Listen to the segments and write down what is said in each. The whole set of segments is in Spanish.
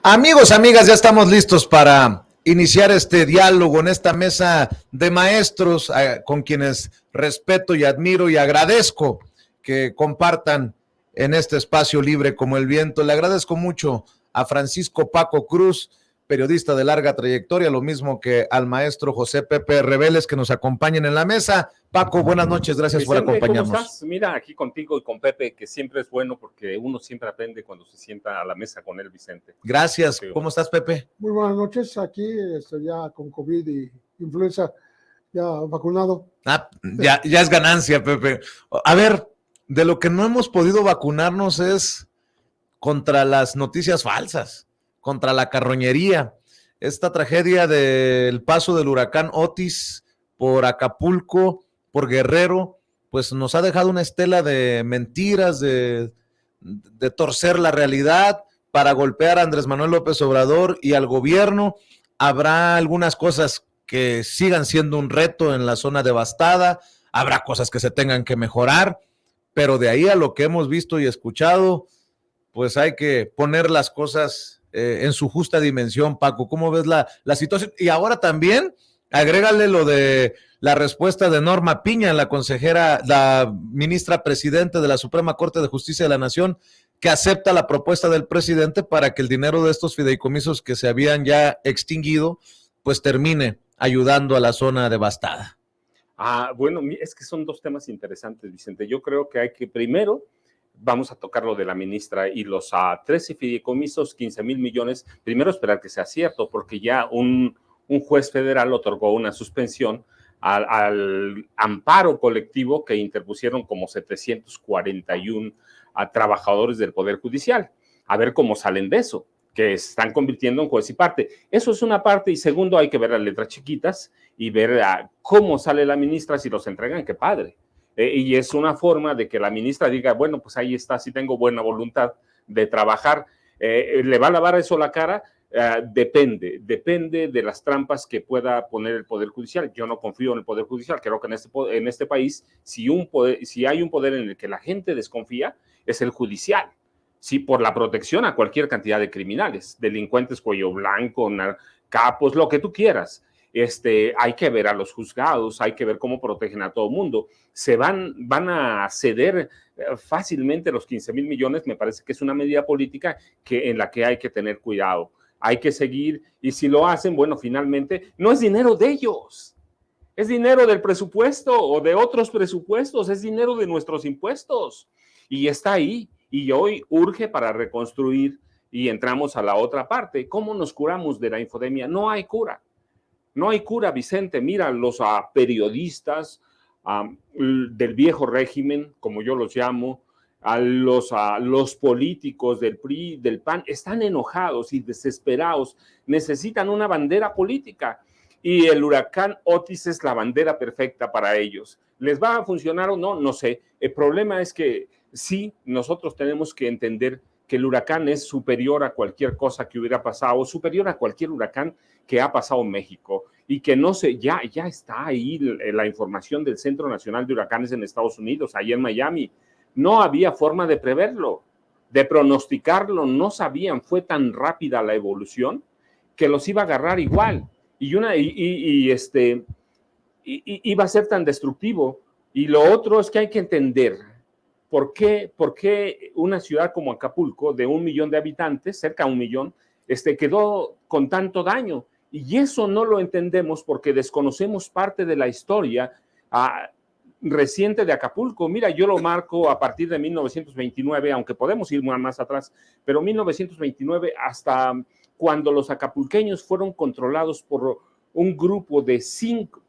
Amigos, amigas, ya estamos listos para iniciar este diálogo en esta mesa de maestros con quienes respeto y admiro y agradezco que compartan en este espacio libre como el viento. Le agradezco mucho a Francisco Paco Cruz, periodista de larga trayectoria, lo mismo que al maestro José Pepe Reveles, que nos acompañen en la mesa. Paco, buenas noches, gracias Vicente, por acompañarnos. ¿cómo estás? Mira, aquí contigo y con Pepe, que siempre es bueno porque uno siempre aprende cuando se sienta a la mesa con él, Vicente. Gracias, ¿cómo estás, Pepe? Muy buenas noches, aquí ya con COVID y influenza, ya vacunado. Ya es ganancia, Pepe. A ver, de lo que no hemos podido vacunarnos es contra las noticias falsas, contra la carroñería. Esta tragedia del paso del huracán Otis por Acapulco, por Guerrero, pues nos ha dejado una estela de mentiras, de torcer la realidad para golpear a Andrés Manuel López Obrador y al gobierno. Habrá algunas cosas que sigan siendo un reto en la zona devastada, habrá cosas que se tengan que mejorar, pero de ahí a lo que hemos visto y escuchado, pues hay que poner las cosas en su justa dimensión. Paco, ¿cómo ves la situación? Y ahora también, agrégale lo de la respuesta de Norma Piña, la consejera, la ministra presidente de la Suprema Corte de Justicia de la Nación, que acepta la propuesta del presidente para que el dinero de estos fideicomisos que se habían ya extinguido, pues termine ayudando a la zona devastada. Bueno, es que son dos temas interesantes, Vicente. Yo creo que hay que primero, vamos a tocar lo de la ministra y los 13 fideicomisos, 15,000 millones, primero esperar que sea cierto, porque ya un juez federal otorgó una suspensión al amparo colectivo que interpusieron como 741 trabajadores del Poder Judicial. A ver cómo salen de eso, que están convirtiendo en juez y parte. Eso es una parte, y segundo, hay que ver las letras chiquitas y ver cómo sale la ministra, si los entregan, qué padre. Y es una forma de que la ministra diga, bueno, pues ahí está, si tengo buena voluntad de trabajar. ¿Le va a lavar eso la cara? Depende de las trampas que pueda poner el Poder Judicial. Yo no confío en el Poder Judicial. Creo que en este país, si hay un poder en el que la gente desconfía, es el judicial. Sí, por la protección a cualquier cantidad de criminales, delincuentes, cuello blanco, capos, lo que tú quieras. Hay que ver a los juzgados, hay que ver cómo protegen a todo el mundo. Van a ceder fácilmente los 15,000 millones, me parece que es una medida política en la que hay que tener cuidado. Hay que seguir, y si lo hacen, bueno, finalmente, no es dinero de ellos, es dinero del presupuesto o de otros presupuestos, es dinero de nuestros impuestos, y está ahí, y hoy urge para reconstruir, y entramos a la otra parte. ¿Cómo nos curamos de la infodemia? No hay cura. No hay cura, Vicente. Mira, los periodistas del viejo régimen, como yo los llamo, los políticos del PRI, del PAN, están enojados y desesperados. Necesitan una bandera política. Y el huracán Otis es la bandera perfecta para ellos. ¿Les va a funcionar o no? No sé. El problema es que sí, nosotros tenemos que entender que el huracán es superior a cualquier cosa que hubiera pasado, superior a cualquier huracán que ha pasado en México, y que no sé, ya está ahí la información del Centro Nacional de Huracanes en Estados Unidos, ahí en Miami. No había forma de preverlo, de pronosticarlo, no sabían, fue tan rápida la evolución que los iba a agarrar igual, iba a ser tan destructivo. Y lo otro es que hay que entender ¿por qué una ciudad como Acapulco, de 1 millón de habitantes, cerca de 1 millón, quedó con tanto daño? Y eso no lo entendemos porque desconocemos parte de la historia reciente de Acapulco. Mira, yo lo marco a partir de 1929, aunque podemos ir más atrás, pero 1929 hasta cuando los acapulqueños fueron controlados por un grupo de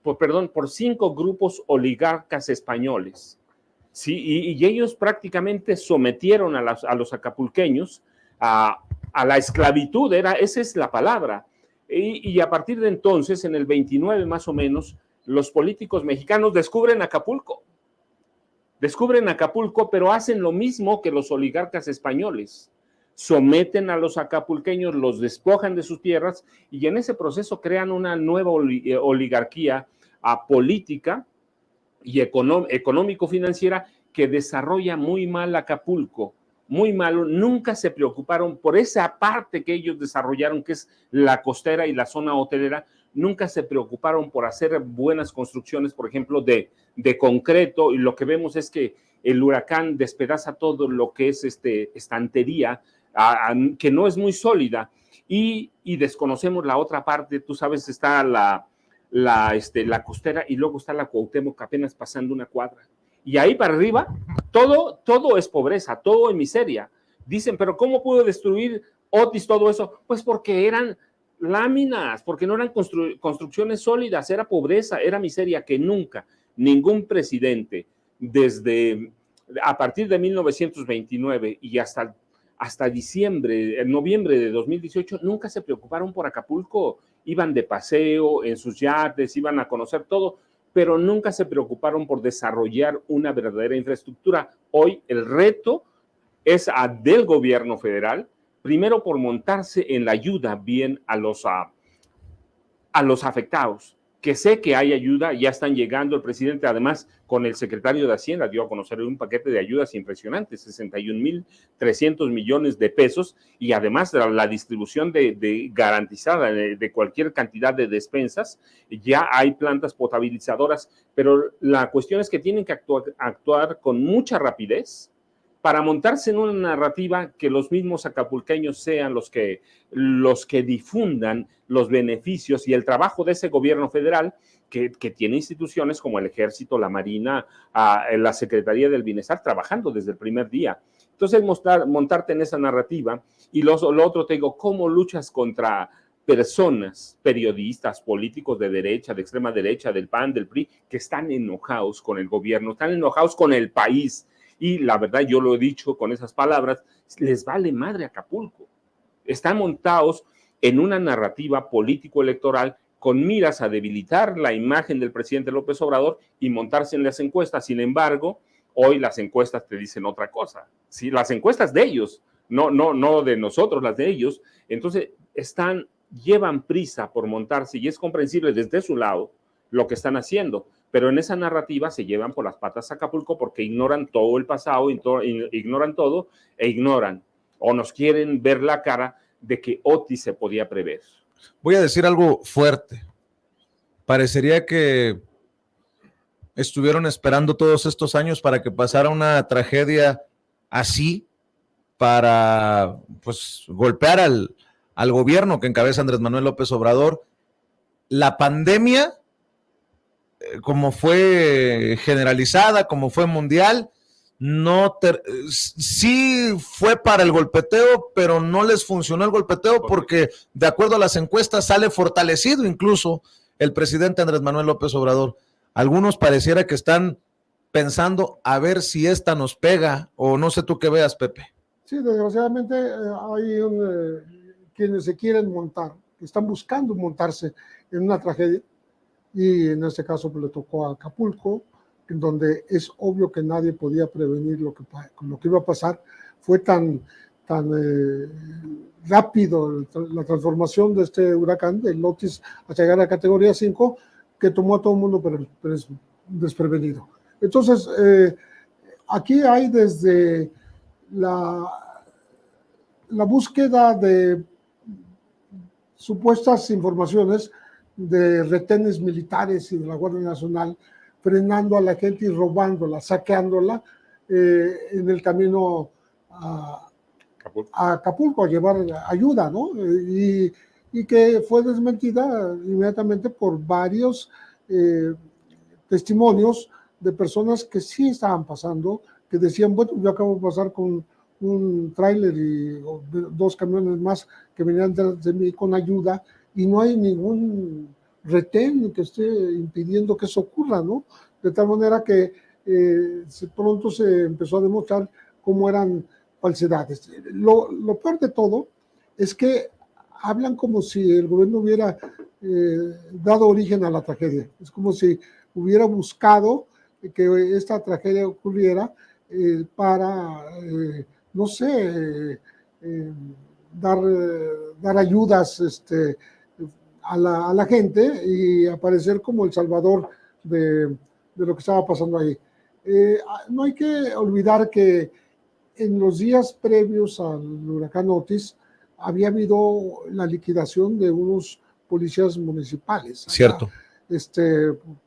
por 5 grupos oligarcas españoles. Sí, y ellos prácticamente sometieron a los acapulqueños a la esclavitud, esa es la palabra. Y a partir de entonces, en el 29 más o menos, los políticos mexicanos descubren Acapulco, pero hacen lo mismo que los oligarcas españoles. Someten a los acapulqueños, los despojan de sus tierras, y en ese proceso crean una nueva oligarquía política y económico-financiera que desarrolla muy mal Acapulco, muy malo, nunca se preocuparon por esa parte que ellos desarrollaron, que es la costera y la zona hotelera, nunca se preocuparon por hacer buenas construcciones, por ejemplo, de concreto, y lo que vemos es que el huracán despedaza todo lo que es estantería, que no es muy sólida, y desconocemos la otra parte. Tú sabes, está la costera y luego está la Cuauhtémoc apenas pasando una cuadra. Y ahí para arriba, todo es pobreza, todo es miseria. Dicen, pero ¿cómo pudo destruir Otis todo eso? Pues porque eran láminas, porque no eran construcciones sólidas, era pobreza, era miseria que nunca, ningún presidente, a partir de 1929 y hasta noviembre de 2018, nunca se preocuparon por Acapulco. Iban de paseo en sus yates, iban a conocer todo, pero nunca se preocuparon por desarrollar una verdadera infraestructura. Hoy el reto es del gobierno federal, primero por montarse en la ayuda bien a los afectados, que sé que hay ayuda, ya están llegando. El presidente, además, con el secretario de Hacienda, dio a conocer un paquete de ayudas impresionantes, 61,300 millones de pesos, y además la distribución garantizada de cualquier cantidad de despensas. Ya hay plantas potabilizadoras, pero la cuestión es que tienen que actuar con mucha rapidez para montarse en una narrativa que los mismos acapulqueños sean los que difundan los beneficios y el trabajo de ese gobierno federal que tiene instituciones como el Ejército, la Marina, la Secretaría del Bienestar, trabajando desde el primer día. Entonces, montarte en esa narrativa. Y lo otro, te digo, ¿cómo luchas contra personas, periodistas, políticos de derecha, de extrema derecha, del PAN, del PRI, que están enojados con el gobierno, están enojados con el país? Y la verdad, yo lo he dicho con esas palabras, les vale madre Acapulco. Están montados en una narrativa político-electoral con miras a debilitar la imagen del presidente López Obrador y montarse en las encuestas. Sin embargo, hoy las encuestas te dicen otra cosa. Sí, las encuestas de ellos, no de nosotros, las de ellos. Entonces, llevan prisa por montarse, y es comprensible desde su lado lo que están haciendo, pero en esa narrativa se llevan por las patas a Acapulco porque ignoran todo el pasado, ignoran todo, e ignoran o nos quieren ver la cara de que Otis se podía prever. Voy a decir algo fuerte. Parecería que estuvieron esperando todos estos años para que pasara una tragedia así, para pues golpear al gobierno que encabeza Andrés Manuel López Obrador. La pandemia, como fue generalizada, como fue mundial, sí fue para el golpeteo, pero no les funcionó el golpeteo porque, de acuerdo a las encuestas, sale fortalecido incluso el presidente Andrés Manuel López Obrador. Algunos pareciera que están pensando a ver si esta nos pega, o no sé tú qué veas, Pepe. Sí, desgraciadamente hay quienes se quieren montar, están buscando montarse en una tragedia, y en este caso pues, le tocó a Acapulco, en donde es obvio que nadie podía prevenir lo que iba a pasar. Fue tan rápido la transformación de este huracán, del Otis, a llegar a categoría 5, que tomó a todo el mundo desprevenido. Entonces, aquí hay desde la búsqueda de supuestas informaciones de retenes militares y de la Guardia Nacional, frenando a la gente y robándola, saqueándola en el camino a Acapulco a llevar ayuda, ¿no? Y que fue desmentida inmediatamente por varios testimonios de personas que sí estaban pasando, que decían, bueno, yo acabo de pasar con un tráiler y 2 camiones más que venían de mí con ayuda, y no hay ningún retén que esté impidiendo que eso ocurra, ¿no? De tal manera que pronto se empezó a demostrar cómo eran falsedades. Lo peor de todo es que hablan como si el gobierno hubiera dado origen a la tragedia. Es como si hubiera buscado que esta tragedia ocurriera para, no sé, dar ayudas a la gente y aparecer como el salvador de lo que estaba pasando ahí. No hay que olvidar que en los días previos al huracán Otis había habido la liquidación de unos policías municipales. Allá, Cierto.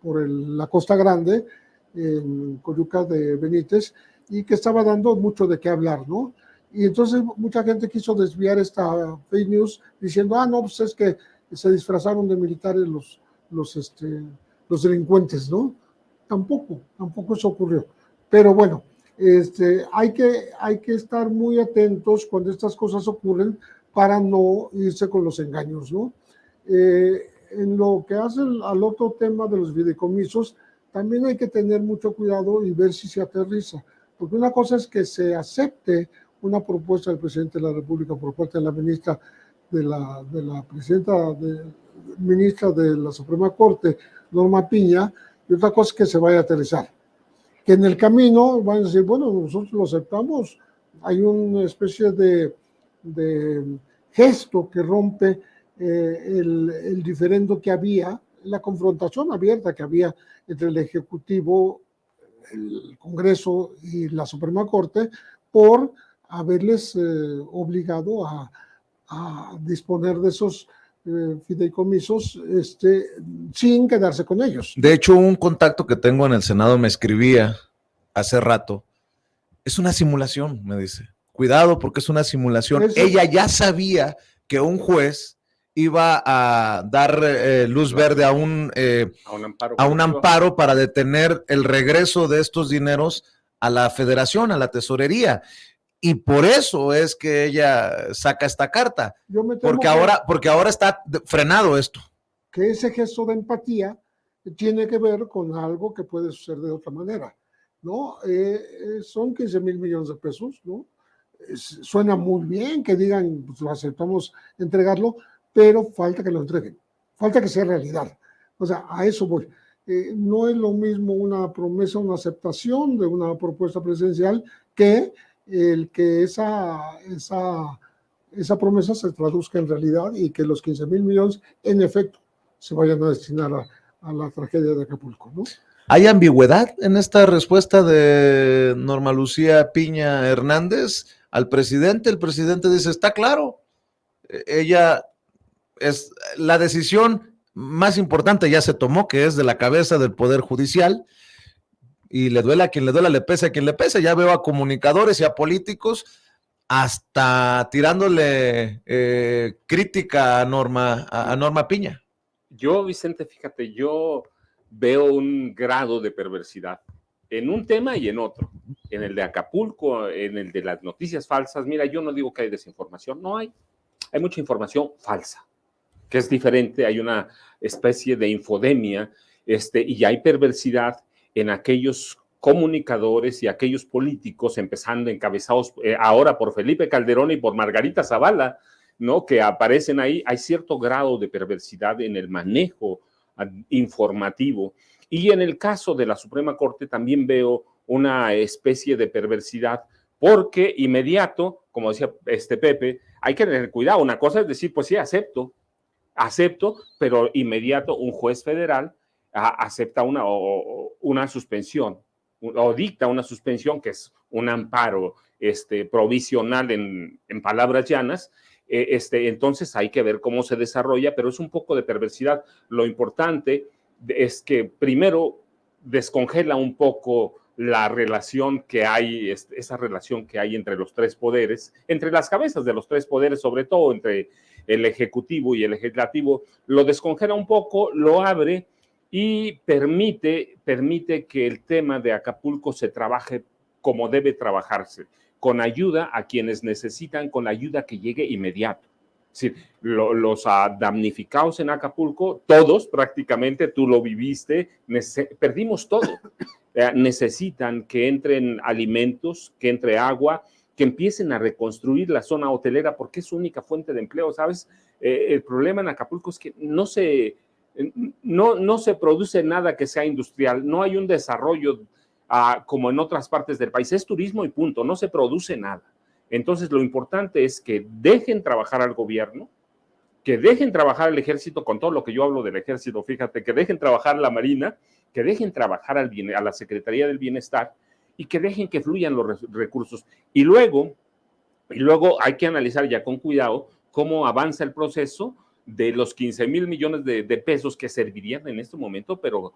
por la Costa Grande, en Coyuca de Benítez, y que estaba dando mucho de qué hablar, ¿no? Y entonces mucha gente quiso desviar esta fake news diciendo, no, pues es que se disfrazaron de militares los delincuentes, ¿no? Tampoco eso ocurrió. Pero bueno, hay que estar muy atentos cuando estas cosas ocurren para no irse con los engaños, ¿no? En lo que hace al otro tema de los fideicomisos, también hay que tener mucho cuidado y ver si se aterriza, porque una cosa es que se acepte una propuesta del presidente de la República por parte de la ministra ministra de la Suprema Corte, Norma Piña, y otra cosa es que se vaya a aterrizar. Que en el camino van a decir, bueno, nosotros lo aceptamos, hay una especie de gesto que rompe el diferendo que había, la confrontación abierta que había entre el Ejecutivo, el Congreso y la Suprema Corte por haberles obligado a disponer de esos fideicomisos sin quedarse con ellos. De hecho, un contacto que tengo en el Senado me escribía hace rato, es una simulación, me dice. Cuidado porque es una simulación. Ella ya sabía que un juez iba a dar luz verde a un amparo para detener el regreso de estos dineros a la federación, a la tesorería. Y por eso es que ella saca esta carta. Porque ahora está frenado esto. Que ese gesto de empatía tiene que ver con algo que puede suceder de otra manera, ¿no? Son 15,000 millones de pesos, ¿no? Suena muy bien que digan, pues aceptamos entregarlo, pero falta que lo entreguen, falta que sea realidad. O sea, a eso voy. No es lo mismo una promesa, una aceptación de una propuesta presidencial que el que esa promesa se traduzca en realidad y que los 15,000 millones en efecto se vayan a destinar a la tragedia de Acapulco, ¿no? ¿Hay ambigüedad en esta respuesta de Norma Lucía Piña Hernández al presidente? El presidente dice, está claro, ella es la decisión más importante ya se tomó, que es de la cabeza del Poder Judicial, y le duela a quien le duela, le pese a quien le pese. Ya veo a comunicadores y a políticos hasta tirándole crítica a Norma Piña. Yo, Vicente, fíjate, yo veo un grado de perversidad en un tema y en otro. En el de Acapulco, en el de las noticias falsas. Mira, yo no digo que hay desinformación, no hay. Hay mucha información falsa, que es diferente. Hay una especie de infodemia, y hay perversidad en aquellos comunicadores y aquellos políticos, empezando encabezados ahora por Felipe Calderón y por Margarita Zavala, ¿no? Que aparecen ahí. Hay cierto grado de perversidad en el manejo informativo. Y en el caso de la Suprema Corte también veo una especie de perversidad, porque inmediato, como decía Pepe, hay que tener cuidado. Una cosa es decir, pues sí, acepto, pero inmediato un juez federal acepta una suspensión o dicta una suspensión, que es un amparo provisional en palabras llanas. Entonces hay que ver cómo se desarrolla, pero es un poco de perversidad. Lo importante es que primero descongela un poco la relación que hay, esa relación que hay entre los tres poderes, entre las cabezas de los tres poderes, sobre todo entre el Ejecutivo y el Legislativo. Lo descongela un poco, lo abre y permite que el tema de Acapulco se trabaje como debe trabajarse, con ayuda a quienes necesitan, con ayuda que llegue inmediato. Es decir, los damnificados en Acapulco, todos prácticamente, tú lo viviste, perdimos todo. Necesitan que entren alimentos, que entre agua, que empiecen a reconstruir la zona hotelera, porque es su única fuente de empleo, ¿sabes? El problema en Acapulco es que no se produce nada que sea industrial, no hay un desarrollo como en otras partes del país, es turismo y punto, no se produce nada. Entonces lo importante es que dejen trabajar al gobierno, que dejen trabajar al ejército, con todo lo que yo hablo del ejército, fíjate, que dejen trabajar la Marina, que dejen trabajar a la Secretaría del Bienestar, y que dejen que fluyan los recursos. Y luego hay que analizar ya con cuidado cómo avanza el proceso de los 15,000 millones de pesos que servirían en este momento, pero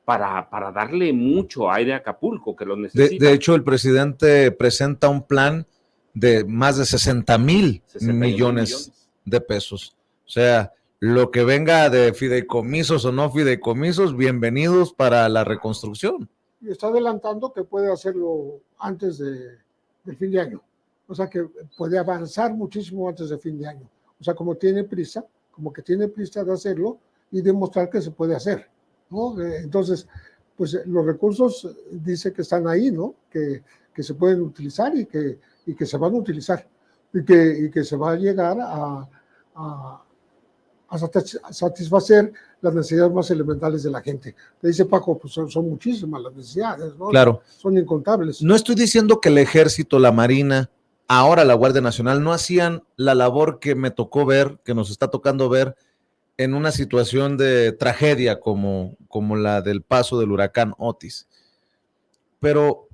para darle mucho aire a Acapulco, que lo necesita. De hecho, el presidente presenta un plan de más de 60,000 millones de pesos. O sea, lo que venga de fideicomisos o no fideicomisos, bienvenidos para la reconstrucción. Y está adelantando que puede hacerlo antes del fin de año. O sea, que puede avanzar muchísimo antes del fin de año. O sea, como que tiene prisa de hacerlo y demostrar que se puede hacer, ¿no? Entonces, pues los recursos dice que están ahí, ¿no? Que se pueden utilizar y que se van a utilizar y que se va a llegar a satisfacer las necesidades más elementales de la gente. Le dice Paco, pues son muchísimas las necesidades, ¿no? Claro. Son incontables. No estoy diciendo que el Ejército, la Marina, ahora la Guardia Nacional no hacían la labor que me tocó ver, que nos está tocando ver en una situación de tragedia como la del paso del huracán Otis. Pero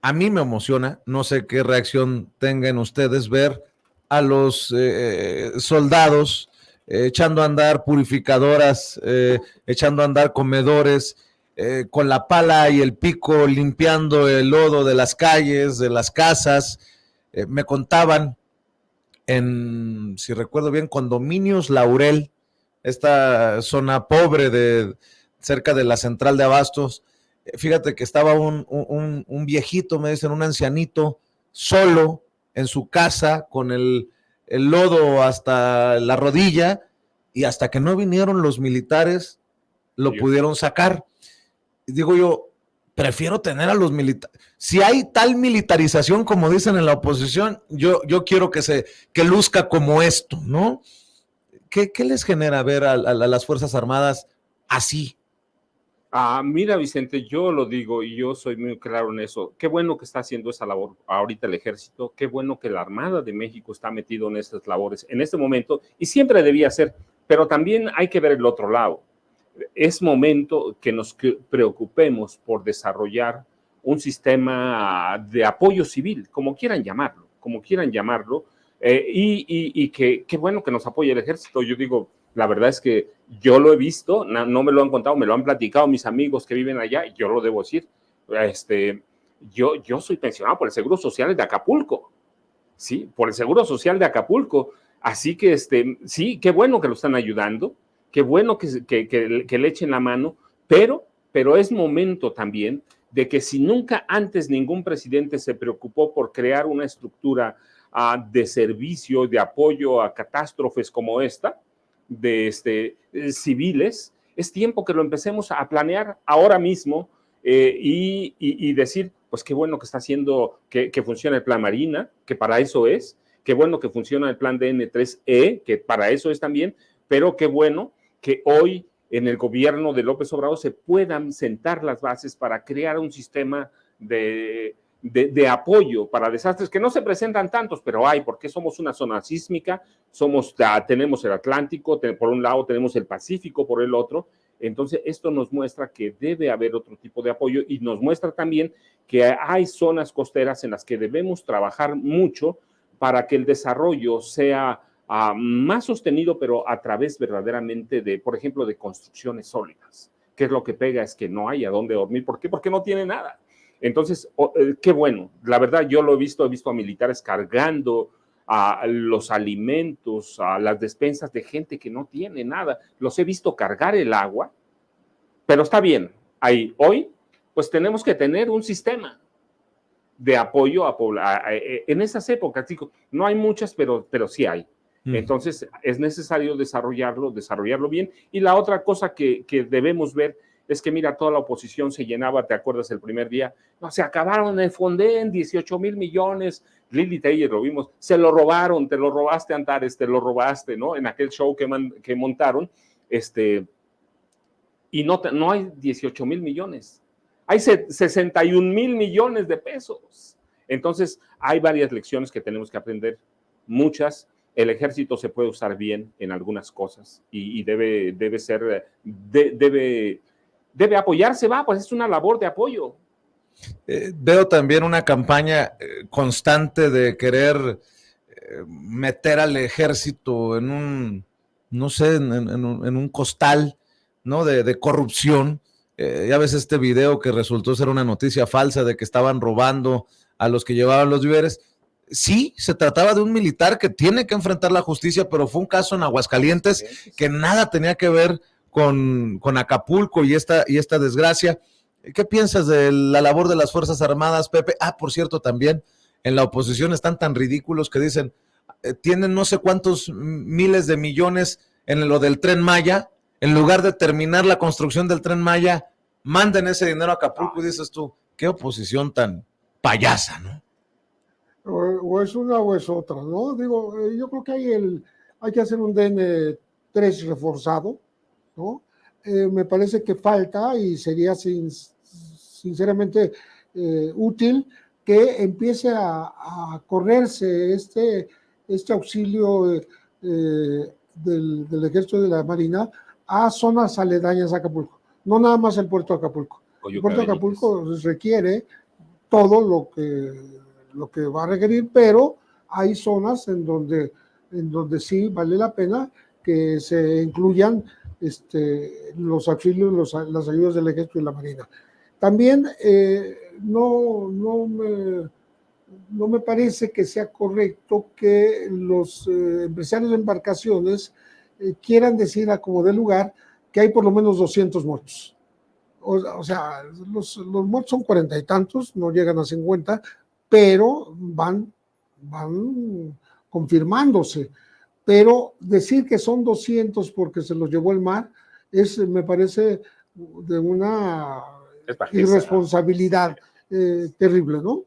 a mí me emociona, no sé qué reacción tengan ustedes, ver a los soldados echando a andar purificadoras, echando a andar comedores, con la pala y el pico limpiando el lodo de las calles, de las casas. Me contaban si recuerdo bien, Condominios Laurel, esta zona pobre cerca de la central de abastos. Fíjate que estaba un viejito, me dicen, un ancianito, solo en su casa, con el lodo hasta la rodilla, y hasta que no vinieron los militares, lo pudieron sacar. Y digo yo, prefiero tener a los militares. Si hay tal militarización como dicen en la oposición, yo quiero que luzca como esto, ¿no? ¿Qué les genera ver a las Fuerzas Armadas así? Mira, Vicente, yo lo digo y yo soy muy claro en eso. Qué bueno que está haciendo esa labor ahorita el Ejército, qué bueno que la Armada de México está metido en estas labores en este momento y siempre debía ser, pero también hay que ver el otro lado. Es momento que nos preocupemos por desarrollar un sistema de apoyo civil, como quieran llamarlo, y qué bueno que nos apoye el Ejército. Yo digo, la verdad es que yo lo he visto, no me lo han contado, me lo han platicado mis amigos que viven allá, y yo lo debo decir. Yo soy pensionado por el Seguro Social de Acapulco, ¿sí? Por el Seguro Social de Acapulco. Así que, sí, qué bueno que lo están ayudando, qué bueno que le echen la mano, pero es momento también de que si nunca antes ningún presidente se preocupó por crear una estructura de servicio, de apoyo a catástrofes como esta, de civiles, es tiempo que lo empecemos a planear ahora mismo y decir, pues qué bueno que está haciendo, que funciona el plan Marina, que para eso es, qué bueno que funciona el plan DN3E, que para eso es también, pero qué bueno que hoy en el gobierno de López Obrador se puedan sentar las bases para crear un sistema de apoyo para desastres que no se presentan tantos, pero hay, porque somos una zona sísmica, tenemos el Atlántico, por un lado tenemos el Pacífico por el otro. Entonces esto nos muestra que debe haber otro tipo de apoyo y nos muestra también que hay zonas costeras en las que debemos trabajar mucho para que el desarrollo sea más sostenido, pero a través verdaderamente por ejemplo, de construcciones sólidas. ¿Qué es lo que pega? Es que no hay a dónde dormir. ¿Por qué? Porque no tiene nada. Entonces, qué bueno. La verdad, yo lo he visto a militares cargando a los alimentos, a las despensas de gente que no tiene nada. Los he visto cargar el agua, pero está bien. Hoy, pues tenemos que tener un sistema de apoyo en esas épocas. Digo, no hay muchas, pero sí hay. Entonces, es necesario desarrollarlo bien. Y la otra cosa que debemos ver es que, mira, toda la oposición se llenaba, ¿te acuerdas el primer día? No, se acabaron el Fonden, 18,000 millones. Lili Telles lo vimos, se lo robaron, te lo robaste, Antares, te lo robaste, ¿no? En aquel show que montaron, y no hay 18,000 millones. Hay 61,000 millones de pesos. Entonces, hay varias lecciones que tenemos que aprender, muchas. El Ejército se puede usar bien en algunas cosas y debe apoyarse, pues es una labor de apoyo. Veo también una campaña constante de querer meter al ejército en un, no sé, en un costal, ¿no? De corrupción. Ya ves este video que resultó ser una noticia falsa de que estaban robando a los que llevaban los víveres. Sí, se trataba de un militar que tiene que enfrentar la justicia, pero fue un caso en Aguascalientes que nada tenía que ver con Acapulco y esta desgracia. ¿Qué piensas de la labor de las Fuerzas Armadas, Pepe? Por cierto, también en la oposición están tan ridículos que dicen, tienen no sé cuántos miles de millones en lo del Tren Maya, en lugar de terminar la construcción del Tren Maya, manden ese dinero a Acapulco y dices tú, qué oposición tan payasa, ¿no? O es una o es otra, ¿no? Digo, yo creo que hay que hacer un DN3 reforzado, ¿no? Me parece que falta y sería sinceramente útil que empiece a correrse este auxilio del Ejército de la Marina a zonas aledañas a Acapulco, no nada más el puerto de Acapulco. El puerto de Acapulco requiere todo lo que va a requerir, pero hay zonas en donde sí vale la pena que se incluyan los auxilios, las ayudas del Ejército y la Marina. También no me parece que sea correcto que los empresarios de embarcaciones quieran decir a como de lugar que hay por lo menos 200 muertos. O sea, los muertos son 40 y tantos, no llegan a 50, pero van confirmándose. Pero decir que son 200 porque se los llevó el mar, me parece de una irresponsabilidad terrible, ¿no?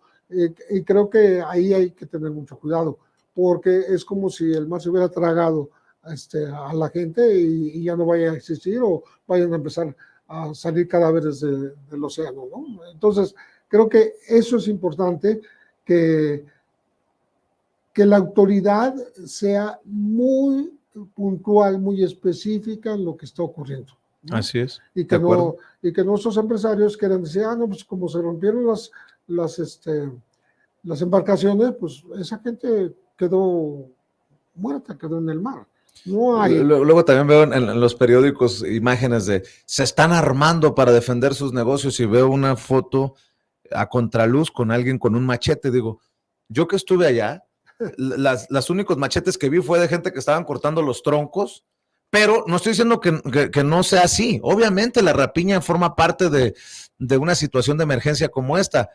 Y creo que ahí hay que tener mucho cuidado, porque es como si el mar se hubiera tragado a la gente y ya no vaya a existir o vayan a empezar a salir cadáveres del océano, ¿no? Entonces, creo que eso es importante, que la autoridad sea muy puntual, muy específica en lo que está ocurriendo, ¿no? Así es. Y que nuestros empresarios quieran decir, no, pues como se rompieron las embarcaciones, pues esa gente quedó muerta, quedó en el mar. No hay. Luego también veo en los periódicos imágenes de se están armando para defender sus negocios y veo una foto a contraluz con alguien con un machete. Digo, yo que estuve allá, las únicos machetes que vi fue de gente que estaban cortando los troncos, pero no estoy diciendo que no sea así. Obviamente la rapiña forma parte de una situación de emergencia como esta,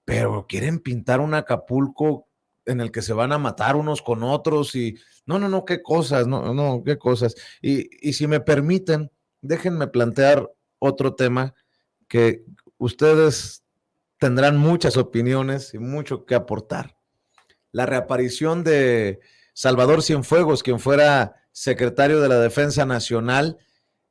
pero quieren pintar un Acapulco en el que se van a matar unos con otros y no, qué cosas, qué cosas. Y si me permiten, déjenme plantear otro tema que ustedes tendrán muchas opiniones y mucho que aportar. La reaparición de Salvador Cienfuegos, quien fuera secretario de la Defensa Nacional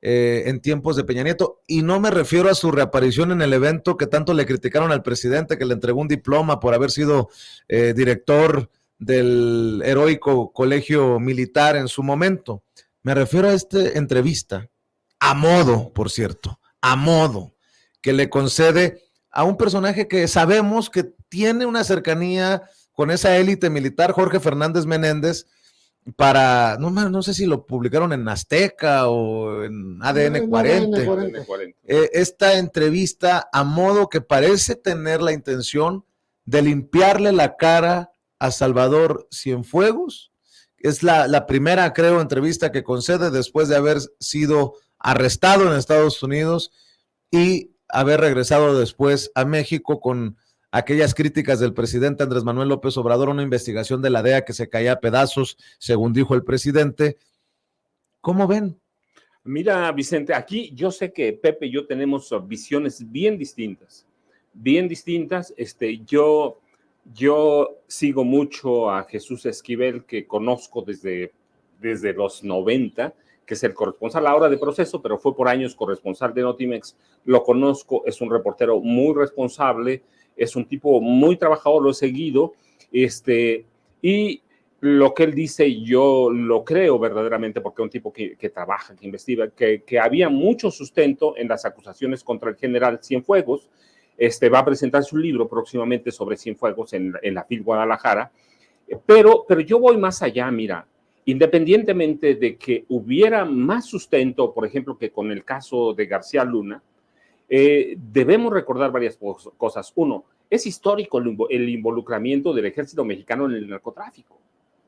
en tiempos de Peña Nieto, y no me refiero a su reaparición en el evento que tanto le criticaron al presidente, que le entregó un diploma por haber sido director del heroico colegio militar en su momento. Me refiero a esta entrevista, a modo, por cierto, a modo, que le concede a un personaje que sabemos que tiene una cercanía con esa élite militar, Jorge Fernández Menéndez, para, no sé si lo publicaron en Azteca o en ADN 40. Esta entrevista a modo que parece tener la intención de limpiarle la cara a Salvador Cienfuegos. Es la primera, creo, entrevista que concede después de haber sido arrestado en Estados Unidos y haber regresado después a México con aquellas críticas del presidente Andrés Manuel López Obrador, una investigación de la DEA que se caía a pedazos, según dijo el presidente. ¿Cómo ven? Mira, Vicente, aquí yo sé que Pepe y yo tenemos visiones bien distintas. Yo sigo mucho a Jesús Esquivel, que conozco desde los 90, que es el corresponsal ahora de Proceso, pero fue por años corresponsal de Notimex. Lo conozco, es un reportero muy responsable, es un tipo muy trabajador, lo he seguido, y lo que él dice yo lo creo verdaderamente, porque es un tipo que trabaja, que investiga, que había mucho sustento en las acusaciones contra el general Cienfuegos. va a presentar su libro próximamente sobre Cienfuegos en la FIL Guadalajara, pero yo voy más allá, mira, independientemente de que hubiera más sustento, por ejemplo, que con el caso de García Luna, debemos recordar varias cosas. Uno, es histórico el involucramiento del ejército mexicano en el narcotráfico.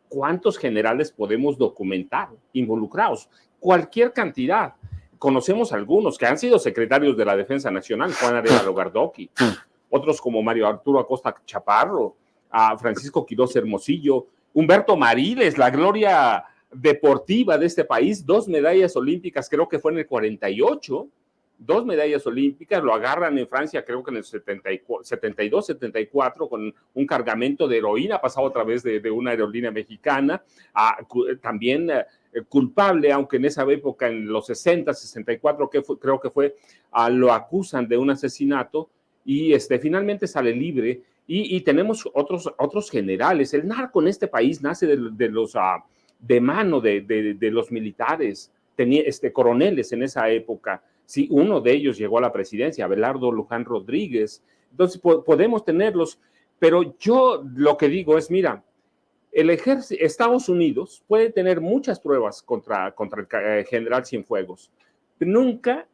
¿Cuántos generales podemos documentar involucrados? Cualquier cantidad. Conocemos algunos que han sido secretarios de la Defensa Nacional, Juan Arevalo Gardoqui, otros como Mario Arturo Acosta Chaparro, a Francisco Quirós Hermosillo, Humberto Mariles, la gloria deportiva de este país, 2 medallas olímpicas, creo que fue en el 48, 2 medallas olímpicas, lo agarran en Francia, creo que en el 72, 74, con un cargamento de heroína pasado a través de una aerolínea mexicana, también culpable, aunque en esa época, en los 60, 64, creo que fue, lo acusan de un asesinato y finalmente sale libre. Y tenemos otros generales. El narco en este país nace de mano de los militares, tenía coroneles en esa época. Sí, uno de ellos llegó a la presidencia, Abelardo Luján Rodríguez. Entonces podemos tenerlos, pero yo lo que digo es, mira, Estados Unidos puede tener muchas pruebas contra el general Cienfuegos. Nunca,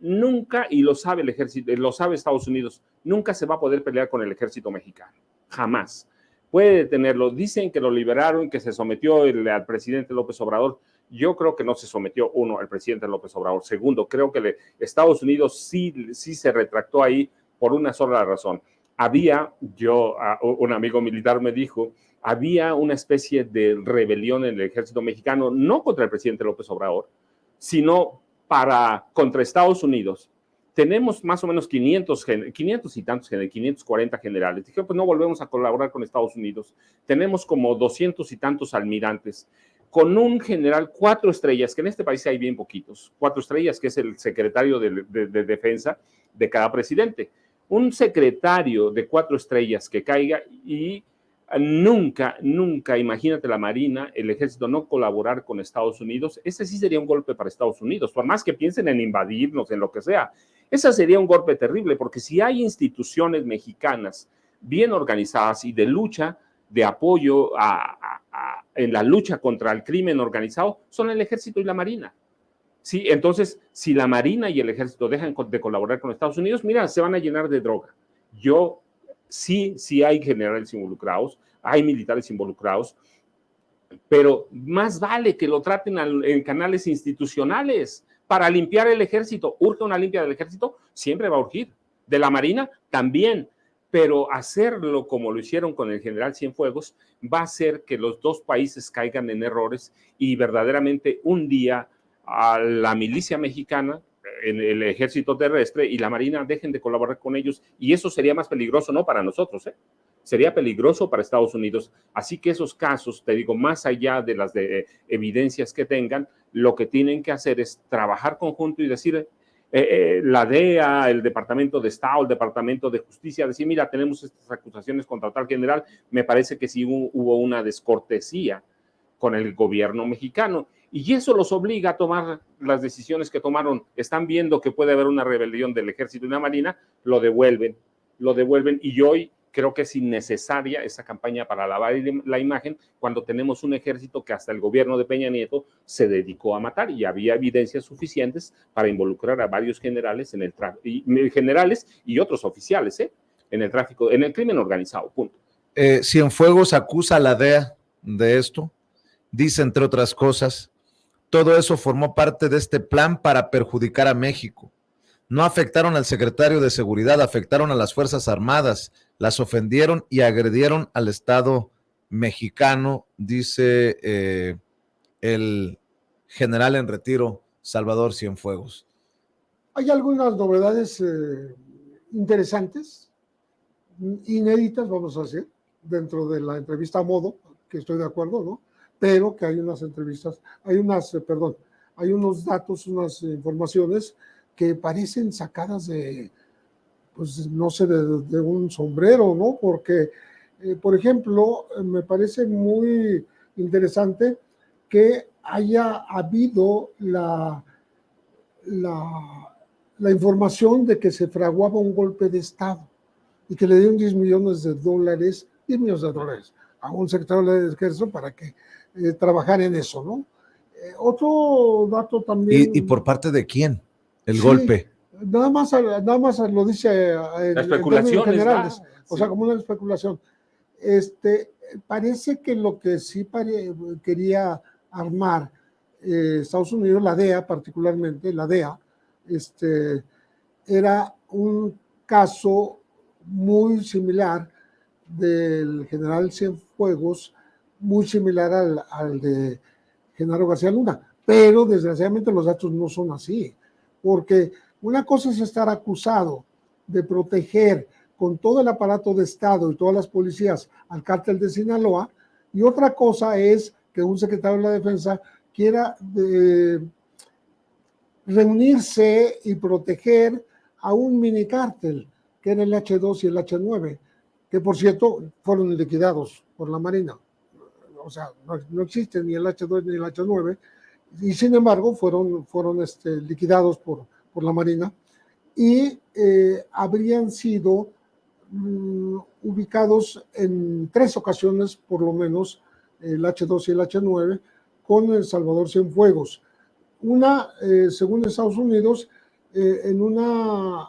y lo sabe el ejército, lo sabe Estados Unidos, nunca se va a poder pelear con el ejército mexicano. Jamás. Puede detenerlo. Dicen que lo liberaron, que se sometió al presidente López Obrador. Yo creo que no se sometió, uno, al presidente López Obrador. Segundo, creo que Estados Unidos sí se retractó ahí por una sola razón. Un amigo militar me dijo, había una especie de rebelión en el ejército mexicano, no contra el presidente López Obrador, sino contra Estados Unidos. Tenemos más o menos 500 y tantos, 540 generales. Dijeron, pues no volvemos a colaborar con Estados Unidos. Tenemos como 200 y tantos almirantes, con un general 4 estrellas, que en este país hay bien poquitos, 4 estrellas, que es el secretario de defensa de cada presidente. Un secretario de 4 estrellas que caiga y nunca, imagínate la Marina, el ejército no colaborar con Estados Unidos, ese sí sería un golpe para Estados Unidos, por más que piensen en invadirnos, en lo que sea. Ese sería un golpe terrible, porque si hay instituciones mexicanas bien organizadas y de lucha, de apoyo en la lucha contra el crimen organizado, son el ejército y la Marina. Sí, entonces, si la Marina y el ejército dejan de colaborar con Estados Unidos, mira, se van a llenar de droga. Sí hay generales involucrados, hay militares involucrados, pero más vale que lo traten en canales institucionales para limpiar el ejército. ¿Urge una limpia del ejército? Siempre va a urgir. De la Marina también, pero hacerlo como lo hicieron con el general Cienfuegos va a hacer que los dos países caigan en errores y verdaderamente un día a la milicia mexicana, en el ejército terrestre y la Marina dejen de colaborar con ellos, y eso sería más peligroso, no para nosotros, sería peligroso para Estados Unidos. Así que esos casos, te digo, más allá de las evidencias que tengan, lo que tienen que hacer es trabajar conjunto y decir, la DEA, el Departamento de Estado, el Departamento de Justicia, decir, mira, tenemos estas acusaciones contra tal general, me parece que sí hubo una descortesía con el gobierno mexicano. Y eso los obliga a tomar las decisiones que tomaron. Están viendo que puede haber una rebelión del ejército y la Marina, lo devuelven. Y hoy creo que es innecesaria esa campaña para lavar la imagen cuando tenemos un ejército que hasta el gobierno de Peña Nieto se dedicó a matar y había evidencias suficientes para involucrar a varios generales generales y otros oficiales en el tráfico, en el crimen organizado, punto. Cienfuegos acusa a la DEA de esto, dice entre otras cosas, todo eso formó parte de este plan para perjudicar a México. No afectaron al secretario de Seguridad, afectaron a las Fuerzas Armadas, las ofendieron y agredieron al Estado mexicano, dice el general en retiro, Salvador Cienfuegos. Hay algunas novedades interesantes, inéditas, vamos a decir, dentro de la entrevista a modo, que estoy de acuerdo, ¿no? Pero que hay unos datos, unas informaciones que parecen sacadas de, pues no sé, de un sombrero, ¿no? Porque, por ejemplo, me parece muy interesante que haya habido la información de que se fraguaba un golpe de Estado. y que le dieron 10 millones de dólares a un secretario del Ejército para que trabajara en eso, ¿no? Otro dato también... ¿Y por parte de quién? El Sí, golpe. Nada más lo dice en términos generales, o sea, como una especulación. Parece que lo que sí quería armar Estados Unidos, la DEA particularmente, la DEA, era un caso muy similar del general Cienfuegos, muy similar al de Genaro García Luna, pero desgraciadamente los datos no son así, porque una cosa es estar acusado de proteger con todo el aparato de Estado y todas las policías al cártel de Sinaloa, y otra cosa es que un secretario de la Defensa quiera reunirse y proteger a un mini cártel, que era el H2 y el H9, que por cierto fueron liquidados por la Marina. O sea, no existe ni el H2 ni el H9, y sin embargo fueron liquidados por la Marina, y habrían sido ubicados en 3 ocasiones, por lo menos, el H2 y el H9, con El Salvador Cienfuegos. Una, según Estados Unidos, en una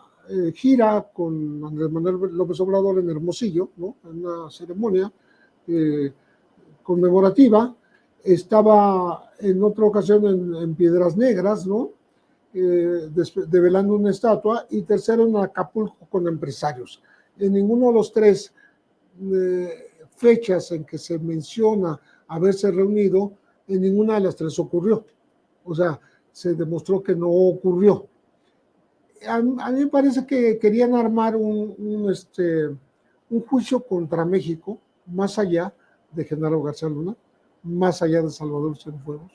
gira con Andrés Manuel López Obrador en Hermosillo, ¿no? En una ceremonia conmemorativa. Estaba en otra ocasión en Piedras Negras, ¿no? Develando una estatua, y tercero en Acapulco con empresarios. En ninguno de los 3 fechas en que se menciona haberse reunido, en ninguna de las 3 ocurrió. O sea, se demostró que no ocurrió. A mí me parece que querían armar un juicio contra México, más allá de Genaro García Luna, más allá de Salvador Cienfuegos,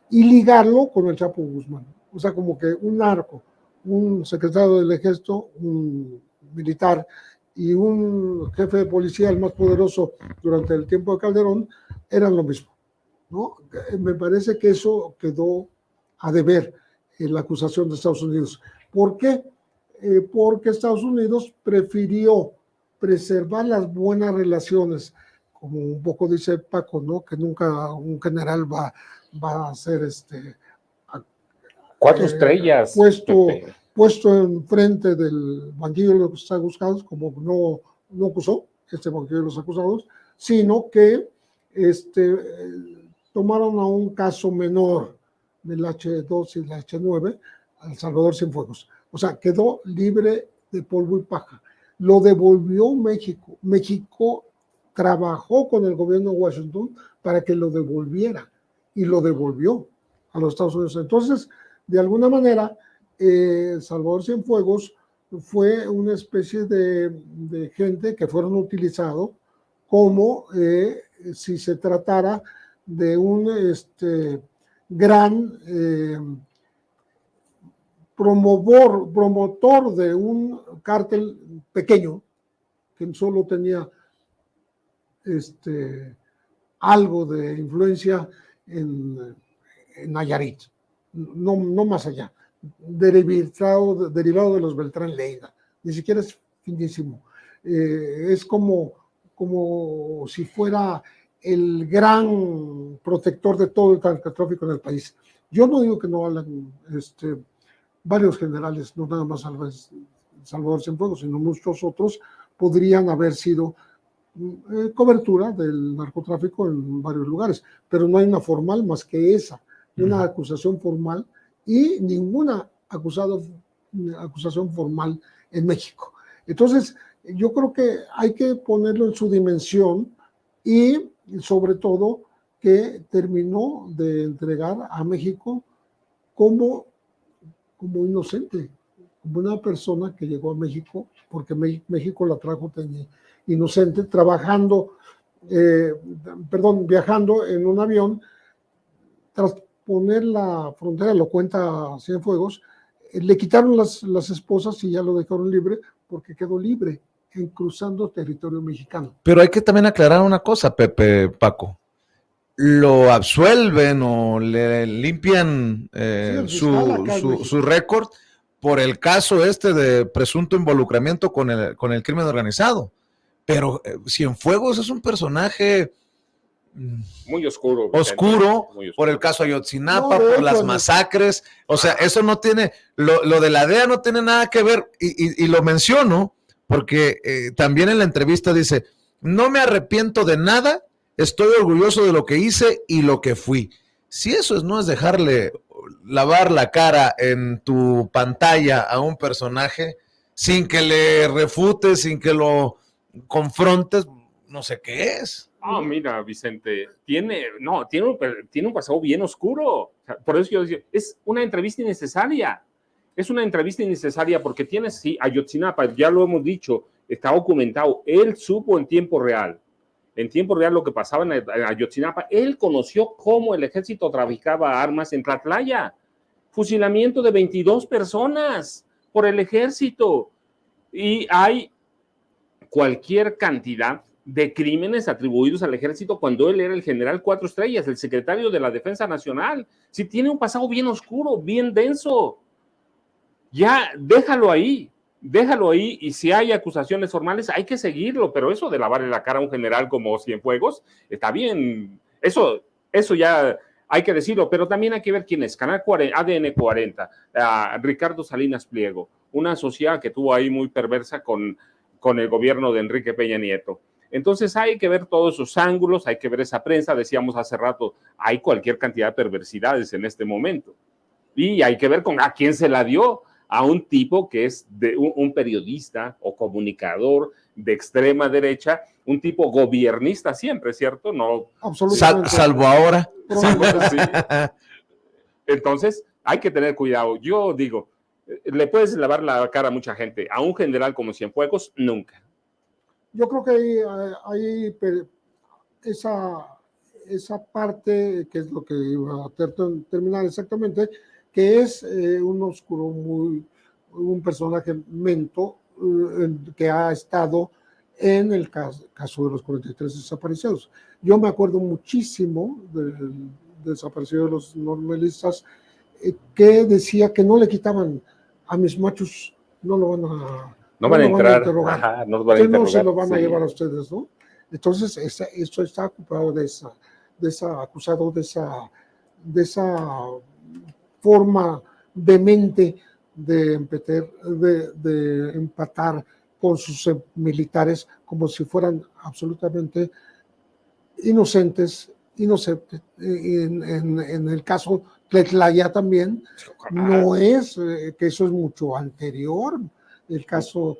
y ligarlo con el Chapo Guzmán. O sea, como que un narco, un secretario del Ejército, un militar y un jefe de policía, el más poderoso durante el tiempo de Calderón, eran lo mismo, ¿no? Me parece que eso quedó a deber en la acusación de Estados Unidos. ¿Por qué? Porque Estados Unidos prefirió preservar las buenas relaciones, como un poco dice Paco, ¿no? Que nunca un general va a ser 4 estrellas. Puesto enfrente del banquillo de los acusados, como no acusó banquillo de los acusados, sino que tomaron a un caso menor del H2 y el H9, al Salvador Cienfuegos. O sea, quedó libre de polvo y paja. Lo devolvió México. México trabajó con el gobierno de Washington para que lo devolviera, y lo devolvió a los Estados Unidos. Entonces, de alguna manera, Salvador Cienfuegos fue una especie de gente que fueron utilizados como si se tratara de un gran promotor de un cártel pequeño que solo tenía algo de influencia en Nayarit, no más allá, derivado de los Beltrán Leiva, ni siquiera es finísimo, es como si fuera el gran protector de todo el narcotráfico en el país. Yo no digo que no hablan varios generales, no nada más Salvador Cienfuegos, sino muchos otros podrían haber sido cobertura del narcotráfico en varios lugares, pero no hay una formal más que esa, una acusación formal, y ninguna acusación formal en México. Entonces, yo creo que hay que ponerlo en su dimensión, y sobre todo que terminó de entregar a México como inocente, como una persona que llegó a México porque México la trajo inocente, viajando en un avión. Tras poner la frontera, lo cuenta Cienfuegos, le quitaron las esposas y ya lo dejaron libre, porque quedó libre en cruzando territorio mexicano. Pero hay que también aclarar una cosa, Paco. Lo absuelven o le limpian su récord por el caso este de presunto involucramiento con el crimen organizado. Pero Cienfuegos es un personaje muy oscuro, Vicente, oscuro, muy oscuro, por el caso Ayotzinapa, por las masacres. O sea, eso no tiene, lo de la DEA no tiene nada que ver, y lo menciono porque también en la entrevista dice, no me arrepiento de nada, estoy orgulloso de lo que hice y lo que fui. Si eso no es dejarle lavar la cara en tu pantalla a un personaje sin que le refutes, sin que lo confrontes, no sé qué es. Ah, mira, Vicente, tiene un pasado bien oscuro. O sea, por eso yo decía, es una entrevista innecesaria. Es una entrevista innecesaria porque tiene, sí, Ayotzinapa, ya lo hemos dicho, está documentado. Él supo en tiempo real lo que pasaba en Ayotzinapa. Él conoció cómo el ejército traficaba armas en Tlatlaya. Fusilamiento de 22 personas por el ejército. Y hay cualquier cantidad de crímenes atribuidos al ejército cuando él era el general 4 estrellas, el secretario de la Defensa Nacional. Sí, tiene un pasado bien oscuro, bien denso. Ya, déjalo ahí, y si hay acusaciones formales hay que seguirlo, pero eso de lavarle la cara a un general como Cienfuegos, está bien, eso ya hay que decirlo, pero también hay que ver quién es. Canal 40, ADN 40, Ricardo Salinas Pliego, una sociedad que tuvo ahí muy perversa con el gobierno de Enrique Peña Nieto. Entonces hay que ver todos esos ángulos, hay que ver esa prensa, decíamos hace rato, hay cualquier cantidad de perversidades en este momento. Y hay que ver a quién se la dio, a un tipo que es un periodista o comunicador de extrema derecha, un tipo gobiernista siempre, ¿cierto? No, absolutamente. Salvo ahora. Sí. Entonces, hay que tener cuidado. Yo digo, le puedes lavar la cara a mucha gente, a un general como Cienfuegos, nunca. Yo creo que hay esa parte, que es lo que iba a terminar exactamente, que es un personaje mento que ha estado en el caso de los 43 desaparecidos. Yo me acuerdo muchísimo del desaparecido de los normalistas, que decía que no le quitaban a mis machos, no lo van a... No van a entrar, interrogar. No van a interrogar. No se lo van a llevar a ustedes, ¿no? Entonces, esto está ocupado de esa acusado, de esa forma demente de empatar con sus militares como si fueran absolutamente inocentes. En el caso de Tlaya también, no es que eso es mucho anterior. El caso...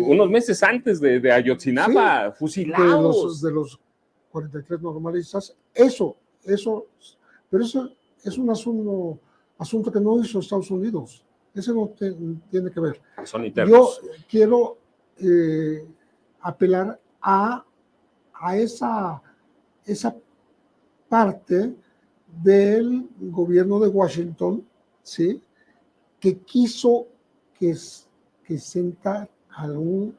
unos meses antes de Ayotzinapa, sí, fusilados. De los 43 normalistas. Pero eso es un asunto que no hizo Estados Unidos. Eso no tiene que ver. Son internos. Yo quiero apelar a esa parte del gobierno de Washington, ¿sí?, que quiso que sentar a un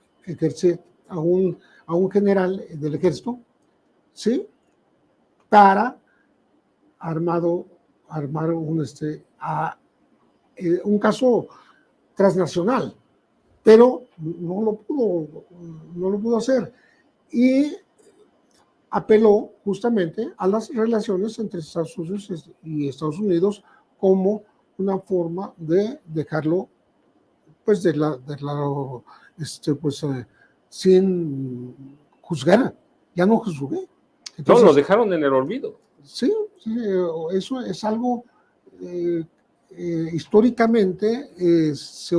general del ejército, ¿sí?, para armar un caso transnacional, pero no lo pudo hacer, y apeló justamente a las relaciones entre Estados Unidos y Estados Unidos como una forma de dejarlo, pues, sin juzgar. Ya no juzgué. Entonces, no, lo dejaron en el olvido. Sí, eso es algo históricamente se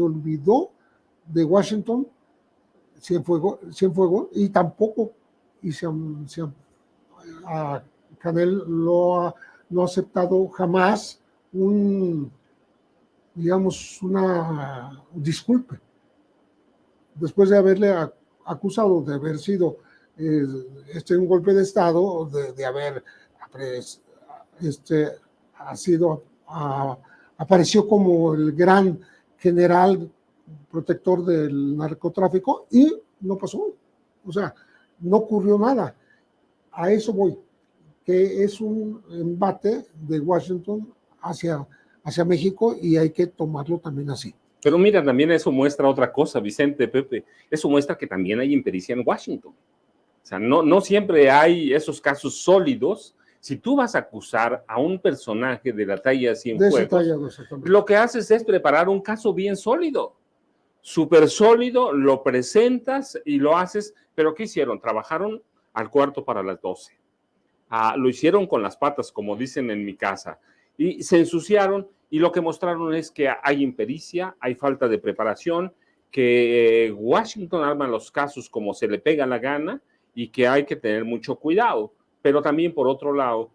olvidó de Washington, Cienfuegos, y tampoco, Canel no ha aceptado jamás una disculpe, después de haberle acusado de haber sido un golpe de Estado, de haber apareció como el gran general protector del narcotráfico, y no pasó. O sea, no ocurrió nada. A eso voy, que es un embate de Washington hacia hacia México y hay que tomarlo también así. Pero mira, también eso muestra otra cosa, Vicente, Pepe. Eso muestra que también hay impericia en Washington. O sea, no siempre hay esos casos sólidos. Si tú vas a acusar a un personaje de la talla de Cienfuegos, lo que haces es preparar un caso bien sólido, súper sólido, lo presentas y lo haces. ¿Pero qué hicieron? Trabajaron al cuarto para las 12. Lo hicieron con las patas, como dicen en mi casa, y se ensuciaron, y lo que mostraron es que hay impericia, hay falta de preparación, que Washington arma los casos como se le pega la gana y que hay que tener mucho cuidado. Pero también, por otro lado,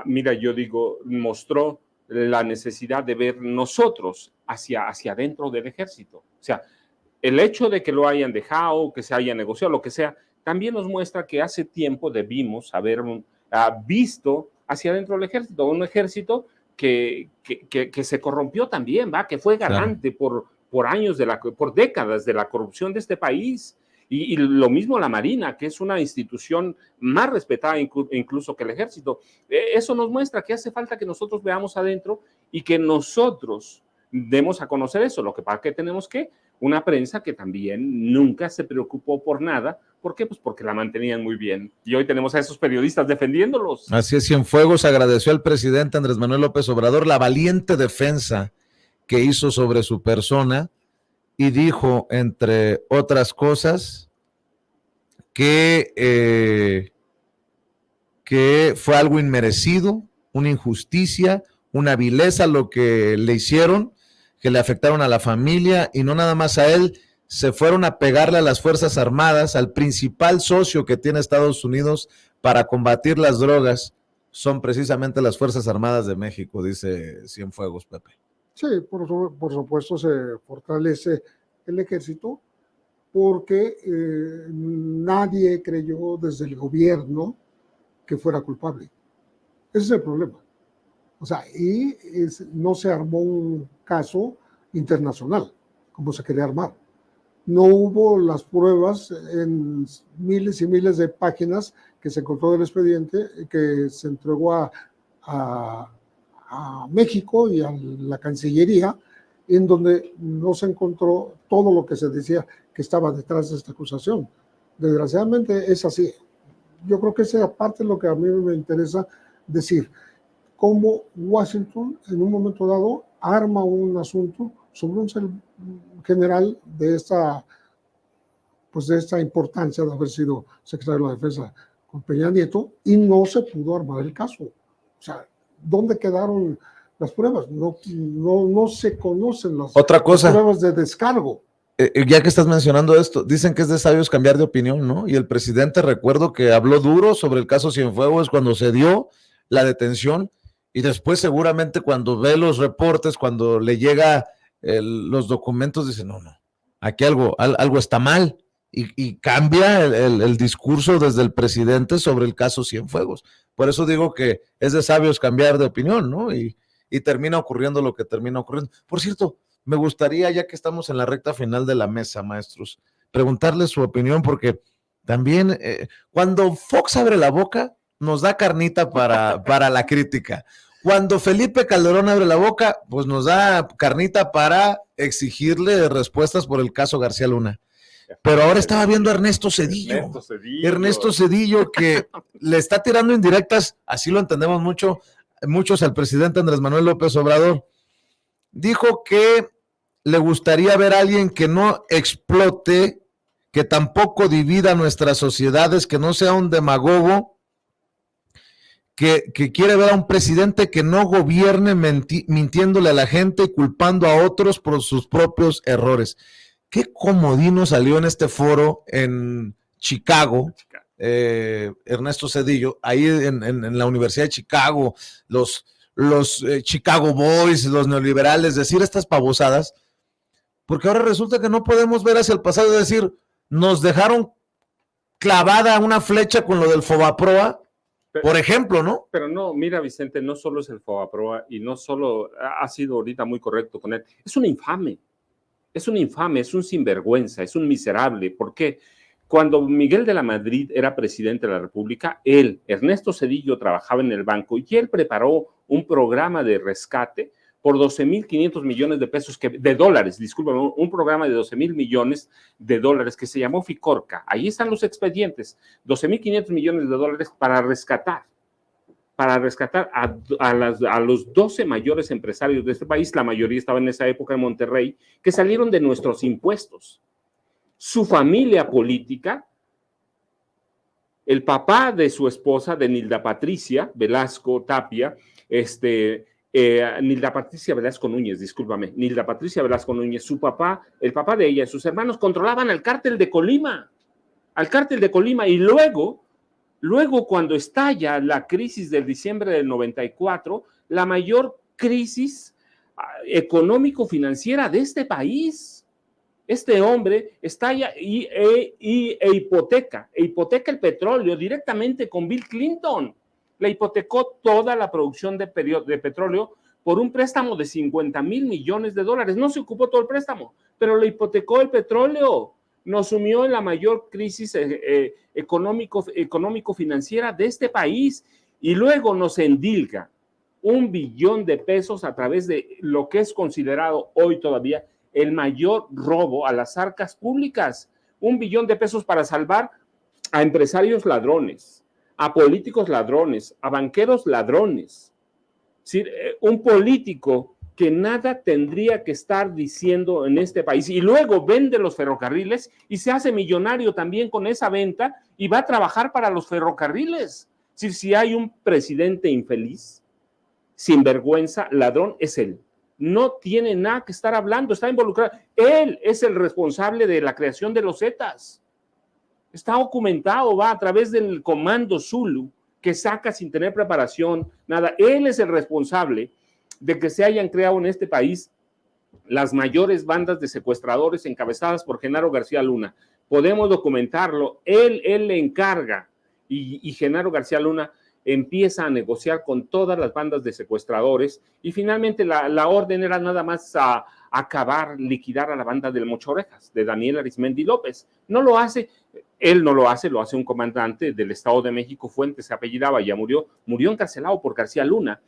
mira, yo digo, mostró la necesidad de ver nosotros hacia adentro del ejército. O sea, el hecho de que lo hayan dejado, que se haya negociado, lo que sea, también nos muestra que hace tiempo debimos haber visto hacia adentro del ejército, un ejército que se corrompió también, que fue garante por años, por décadas de la corrupción de este país. Y lo mismo la Marina, que es una institución más respetada incluso que el ejército. Eso nos muestra que hace falta que nosotros veamos adentro y que nosotros demos a conocer eso. Lo que pasa es que tenemos una prensa que también nunca se preocupó por nada. ¿Por qué? Pues porque la mantenían muy bien. Y hoy tenemos a esos periodistas defendiéndolos. Así es, Cienfuegos agradeció al presidente Andrés Manuel López Obrador la valiente defensa que hizo sobre su persona y dijo, entre otras cosas, que fue algo inmerecido, una injusticia, una vileza lo que le hicieron, que le afectaron a la familia y no nada más a él, se fueron a pegarle a las Fuerzas Armadas, al principal socio que tiene Estados Unidos para combatir las drogas, son precisamente las Fuerzas Armadas de México, dice Cienfuegos, Pepe. Sí, por supuesto se fortalece el ejército porque nadie creyó desde el gobierno que fuera culpable. Ese es el problema. O sea, no se armó un caso internacional como se quería armar. No hubo las pruebas en miles y miles de páginas que se encontró del expediente, que se entregó a México y a la Cancillería, en donde no se encontró todo lo que se decía que estaba detrás de esta acusación. Desgraciadamente es así. Yo creo que esa parte es lo que a mí me interesa decir, cómo Washington en un momento dado arma un asunto sobre un general de esta importancia de haber sido secretario de la Defensa con Peña Nieto y no se pudo armar el caso. O sea, ¿dónde quedaron las pruebas? No se conocen las pruebas de descargo. Ya que estás mencionando esto, dicen que es de sabios cambiar de opinión, ¿no? Y el presidente, recuerdo que habló duro sobre el caso Cienfuegos cuando se dio la detención y después seguramente cuando ve los reportes, cuando le llega los documentos, dice, no, aquí algo está mal y cambia el discurso desde el presidente sobre el caso Cienfuegos. Por eso digo que es de sabios cambiar de opinión, ¿no? Y termina ocurriendo lo que termina ocurriendo. Por cierto, me gustaría, ya que estamos en la recta final de la mesa, maestros, preguntarles su opinión, porque también cuando Fox abre la boca, nos da carnita para la crítica. Cuando Felipe Calderón abre la boca, pues nos da carnita para exigirle respuestas por el caso García Luna. Pero ahora estaba viendo a Ernesto Zedillo que le está tirando indirectas, así lo entendemos muchos al presidente Andrés Manuel López Obrador. Dijo que le gustaría ver a alguien que no explote, que tampoco divida nuestras sociedades, que no sea un demagogo, que quiere ver a un presidente que no gobierne mintiéndole a la gente y culpando a otros por sus propios errores. Qué comodino salió en este foro en Chicago, Ernesto Zedillo, ahí en la Universidad de Chicago, los Chicago Boys, los neoliberales, decir estas pavosadas, porque ahora resulta que no podemos ver hacia el pasado y decir, nos dejaron clavada una flecha con lo del Fobaproa, por ejemplo, ¿no? Pero no, mira, Vicente, no solo es el Fobaproa y no solo ha sido ahorita muy correcto con él, es un infame, es un sinvergüenza, es un miserable. ¿Por qué? Cuando Miguel de la Madrid era presidente de la República, Ernesto Zedillo, trabajaba en el banco y él preparó un programa de rescate por 12.500 millones de pesos, de dólares, discúlpame, un programa de 12.000 millones de dólares que se llamó Ficorca. Ahí están los expedientes, 12.500 millones de dólares para rescatar a los 12 mayores empresarios de este país. La mayoría estaba en esa época en Monterrey, que salieron de nuestros impuestos. Su familia política, el papá de su esposa, de Nilda Patricia Velasco Tapia, Nilda Patricia Velasco Núñez, discúlpame, Nilda Patricia Velasco Núñez, su papá, el papá de ella y sus hermanos controlaban al cártel de Colima, y luego cuando estalla la crisis del diciembre del 94, la mayor crisis económico-financiera de este país. Este hombre estalla hipoteca el petróleo directamente con Bill Clinton. Le hipotecó toda la producción de petróleo por un préstamo de 50,000 millones de dólares. No se ocupó todo el préstamo, pero le hipotecó el petróleo. Nos sumió en la mayor crisis económico-financiera de este país y luego nos endilga 1 billón de pesos a través de lo que es considerado hoy todavía el mayor robo a las arcas públicas. 1 billón de pesos para salvar a empresarios ladrones, a políticos ladrones, a banqueros ladrones. Es decir, un político que nada tendría que estar diciendo en este país y luego vende los ferrocarriles y se hace millonario también con esa venta y va a trabajar para los ferrocarriles. Es decir, si hay un presidente infeliz, sinvergüenza, ladrón, es él. No tiene nada que estar hablando, está involucrado. Él es el responsable de la creación de los Zetas. Está documentado, va a través del comando Zulu, que saca sin tener preparación, nada. Él es el responsable de que se hayan creado en este país las mayores bandas de secuestradores encabezadas por Genaro García Luna. Podemos documentarlo. Él le encarga y Genaro García Luna empieza a negociar con todas las bandas de secuestradores y finalmente la orden era nada más liquidar a la banda del Mocho Orejas, de Daniel Arismendi López. No lo hace, él no lo hace, lo hace un comandante del Estado de México, Fuentes se apellidaba, ya murió encarcelado por García Luna.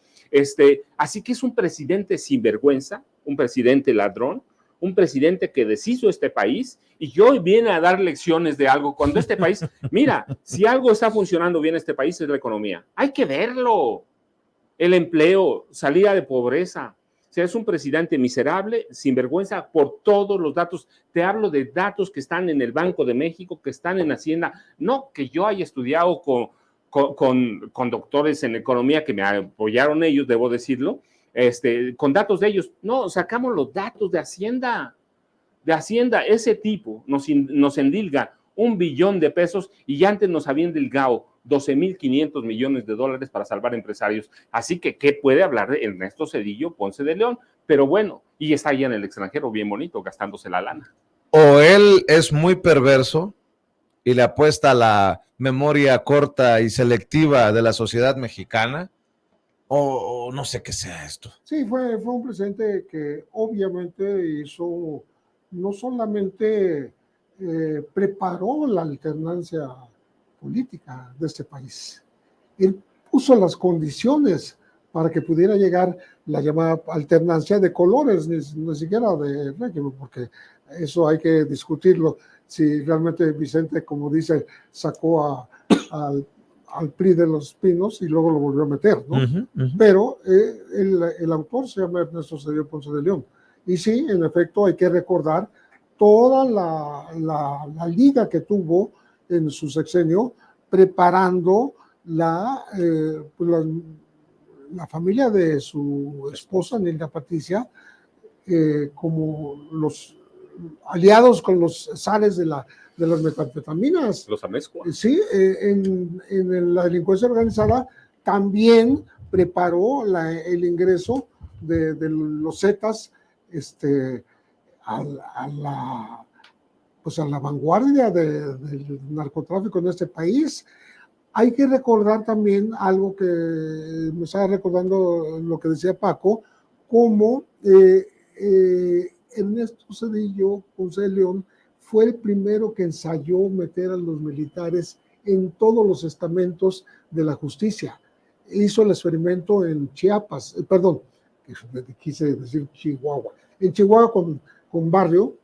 Así que es un presidente sinvergüenza, un presidente ladrón, un presidente que deshizo este país y que hoy viene a dar lecciones de algo cuando este país, mira, si algo está funcionando bien en este país es la economía. Hay que verlo. El empleo, salida de pobreza. O sea, es un presidente miserable, sinvergüenza por todos los datos. Te hablo de datos que están en el Banco de México, que están en Hacienda. No que yo haya estudiado con doctores en economía que me apoyaron ellos, debo decirlo, con datos de ellos. No, sacamos los datos de Hacienda. Ese tipo nos endilga 1 billón de pesos y ya antes nos habían endilgado 12.500 millones de dólares para salvar empresarios. Así que, ¿qué puede hablar de Ernesto Zedillo Ponce de León? Pero bueno, y está allá en el extranjero bien bonito, gastándose la lana. O él es muy perverso y le apuesta a la memoria corta y selectiva de la sociedad mexicana, o no sé qué sea esto. Sí, fue un presidente que obviamente hizo, no solamente preparó la alternancia política de este país, él puso las condiciones para que pudiera llegar la llamada alternancia de colores, ni siquiera de régimen, porque eso hay que discutirlo, si realmente Vicente, como dice, sacó al PRI de los Pinos y luego lo volvió a meter, ¿no? Pero el autor se llama Ernesto Zedillo Ponce de León. Y sí, en efecto, hay que recordar toda la liga que tuvo en su sexenio preparando la familia de su esposa, Nilda Patricia, como los aliados con los zares de las metanfetaminas. Los amezcuas. Sí, en la delincuencia organizada también preparó el ingreso de los Zetas a la vanguardia del narcotráfico en este país. Hay que recordar también algo que me estaba recordando lo que decía Paco, como Ernesto Zedillo Ponce de León fue el primero que ensayó meter a los militares en todos los estamentos de la justicia. Hizo el experimento en quise decir Chihuahua. En Chihuahua con Barrio,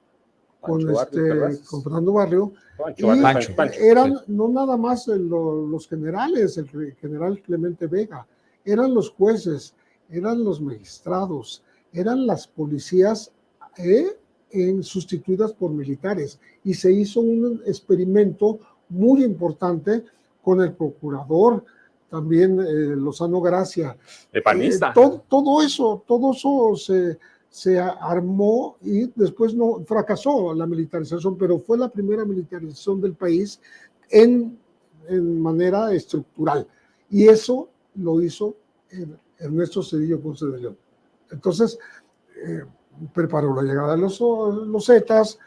Pancho Barrios, con Fernando Barrio, Pancho, y Pancho, eran sí. no nada más los generales, el general Clemente Vega, eran los jueces, eran los magistrados, eran las policías sustituidas por militares, y se hizo un experimento muy importante con el procurador, también Lozano Gracia. Epanista. Todo eso se armó y después no fracasó la militarización, pero fue la primera militarización del país en manera estructural. Y eso lo hizo Ernesto Zedillo Ponce de León. Entonces, preparó la llegada de los Zetas,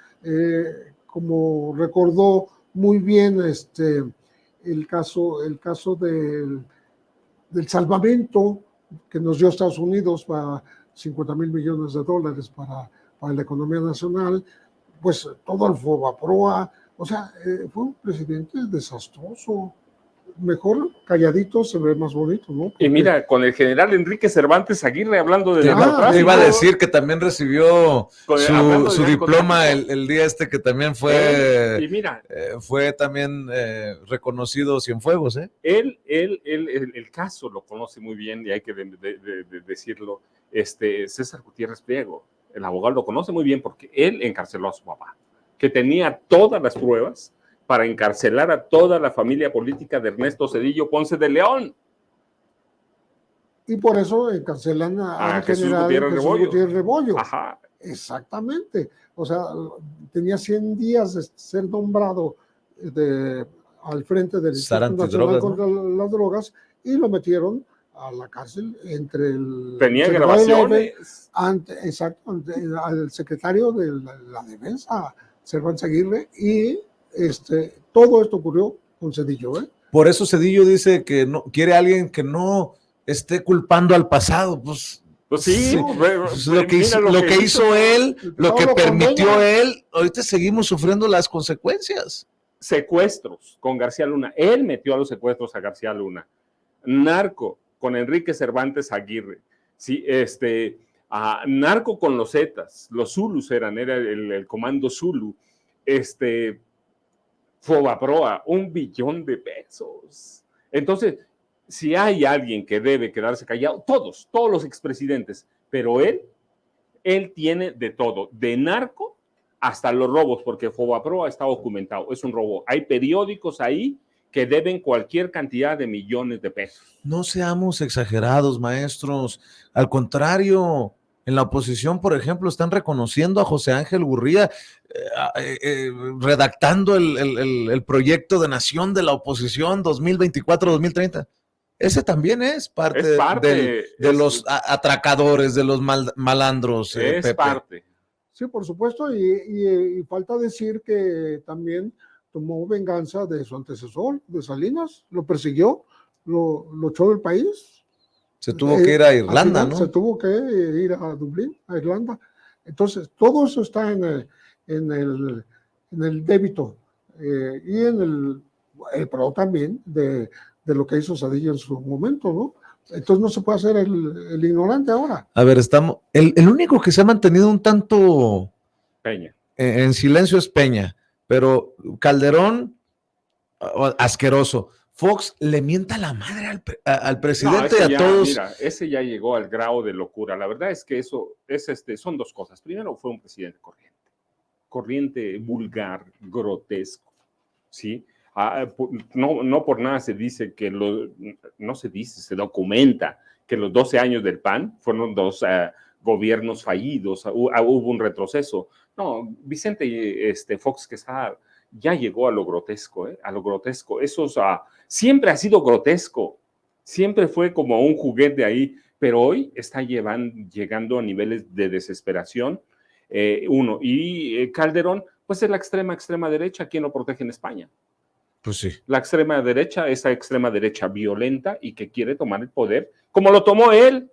como recordó muy bien el caso del salvamento que nos dio Estados Unidos para $50,000 millones para la economía nacional, pues todo el Fobaproa, o sea, fue un presidente desastroso. Mejor calladito se ve más bonito, ¿no? Porque... Y mira, con el general Enrique Cervantes Aguirre hablando de narcotráfico. Te iba a decir que también recibió su diploma el día que también fue, y mira, fue también reconocido Cienfuegos, ¿eh? El caso lo conoce muy bien y hay que decirlo, César Gutiérrez Priego, el abogado lo conoce muy bien porque él encarceló a su papá, que tenía todas las pruebas para encarcelar a toda la familia política de Ernesto Zedillo Ponce de León. Y por eso encarcelan a Jesús Gutiérrez Rebollo. Ajá. Exactamente. O sea, tenía 100 días de ser nombrado al frente del Instituto Nacional contra las Drogas y lo metieron a la cárcel entre el... Tenía grabaciones. Exacto, al secretario de la Defensa, Cervantes Aguirre, y todo esto ocurrió con Zedillo, ¿eh? Por eso Zedillo dice que no quiere a alguien que no esté culpando al pasado, pues sí, lo que hizo él, lo que permitió él, ahorita seguimos sufriendo las consecuencias. Secuestros con García Luna, él metió a los secuestros a García Luna. Narco con Enrique Cervantes Aguirre, sí, narco con los Zetas, los Zulus era el comando Zulu, Fobaproa, $1 billón. Entonces, si hay alguien que debe quedarse callado, todos los expresidentes, pero él tiene de todo, de narco hasta los robos, porque Fobaproa está documentado, es un robo. Hay periódicos ahí que deben cualquier cantidad de millones de pesos. No seamos exagerados, maestros. Al contrario, en la oposición, por ejemplo, están reconociendo a José Ángel Gurría, redactando el proyecto de nación de la oposición 2024-2030. Ese también es parte de los atracadores, de los malandros. Es Pepe. Parte. Sí, por supuesto, y falta decir que también tomó venganza de su antecesor, de Salinas, lo persiguió, lo echó del país. Se tuvo que ir a Irlanda, final, ¿no? Se tuvo que ir a Dublín, a Irlanda. Entonces, todo eso está en el débito y en el pro también de lo que hizo Zedillo en su momento, ¿no? Entonces no se puede hacer el ignorante ahora. A ver, el único que se ha mantenido un tanto Peña. En silencio es Peña, pero Calderón, asqueroso. Fox le mienta la madre al presidente y a todos. Mira, ese ya llegó al grado de locura. La verdad es que eso son dos cosas. Primero, fue un presidente corriente, vulgar, grotesco, ¿sí? No por nada se dice que se documenta que los 12 años del PAN fueron 2 gobiernos fallidos, hubo un retroceso. No, Vicente Fox Quesada ya llegó a lo grotesco, a lo grotesco. Siempre ha sido grotesco, siempre fue como un juguete ahí, pero hoy está llegando a niveles de desesperación. Y Calderón, pues es la extrema derecha, ¿quién lo protege en España? Pues sí. La extrema derecha, esa extrema derecha violenta y que quiere tomar el poder, como lo tomó él.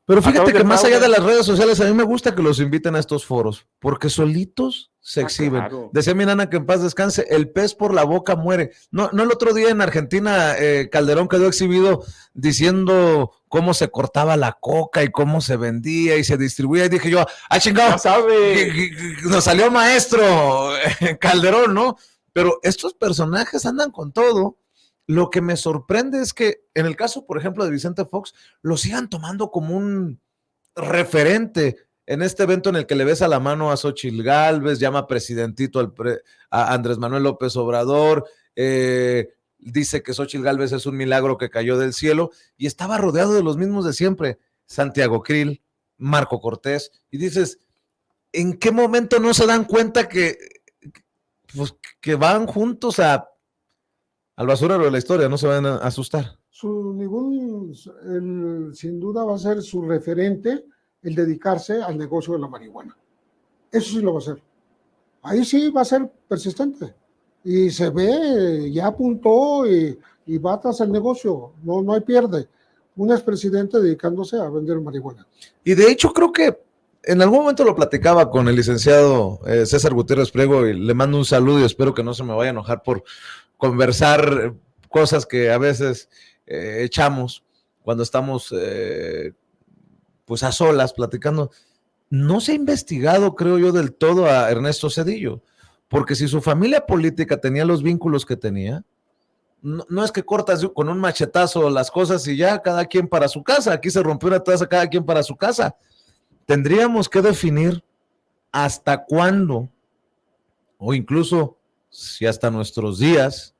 Pero fíjate que más allá de las redes sociales, a mí me gusta que los inviten a estos foros, porque solitos se exhiben. Claro. Decía mi nana que en paz descanse, el pez por la boca muere. No, el otro día en Argentina, Calderón quedó exhibido diciendo cómo se cortaba la coca y cómo se vendía y se distribuía. Y dije yo, chingado, Ya sabe. nos salió maestro Calderón, ¿no? Pero estos personajes andan con todo. Lo que me sorprende es que en el caso, por ejemplo, de Vicente Fox, lo sigan tomando como un referente en este evento en el que le besa la mano a Xóchitl Gálvez, llama presidentito a Andrés Manuel López Obrador, dice que Xóchitl Gálvez es un milagro que cayó del cielo, y estaba rodeado de los mismos de siempre, Santiago Krill, Marco Cortés, y dices, ¿en qué momento no se dan cuenta pues, que van juntos al basurero de la historia? No se van a asustar. Sin duda va a ser su referente el dedicarse al negocio de la marihuana. Eso sí lo va a hacer. Ahí sí va a ser persistente. Y se ve, ya apuntó y va tras el negocio. No hay pierde. Un expresidente dedicándose a vender marihuana. Y de hecho creo que en algún momento lo platicaba con el licenciado César Gutiérrez Priego, y le mando un saludo y espero que no se me vaya a enojar por conversar cosas que a veces echamos cuando estamos pues a solas platicando. No se ha investigado, creo yo, del todo a Ernesto Zedillo, porque si su familia política tenía los vínculos que tenía, no es que cortas con un machetazo las cosas y ya cada quien para su casa. Aquí se rompió una taza, cada quien para su casa. Tendríamos que definir hasta cuándo, o incluso si hasta nuestros días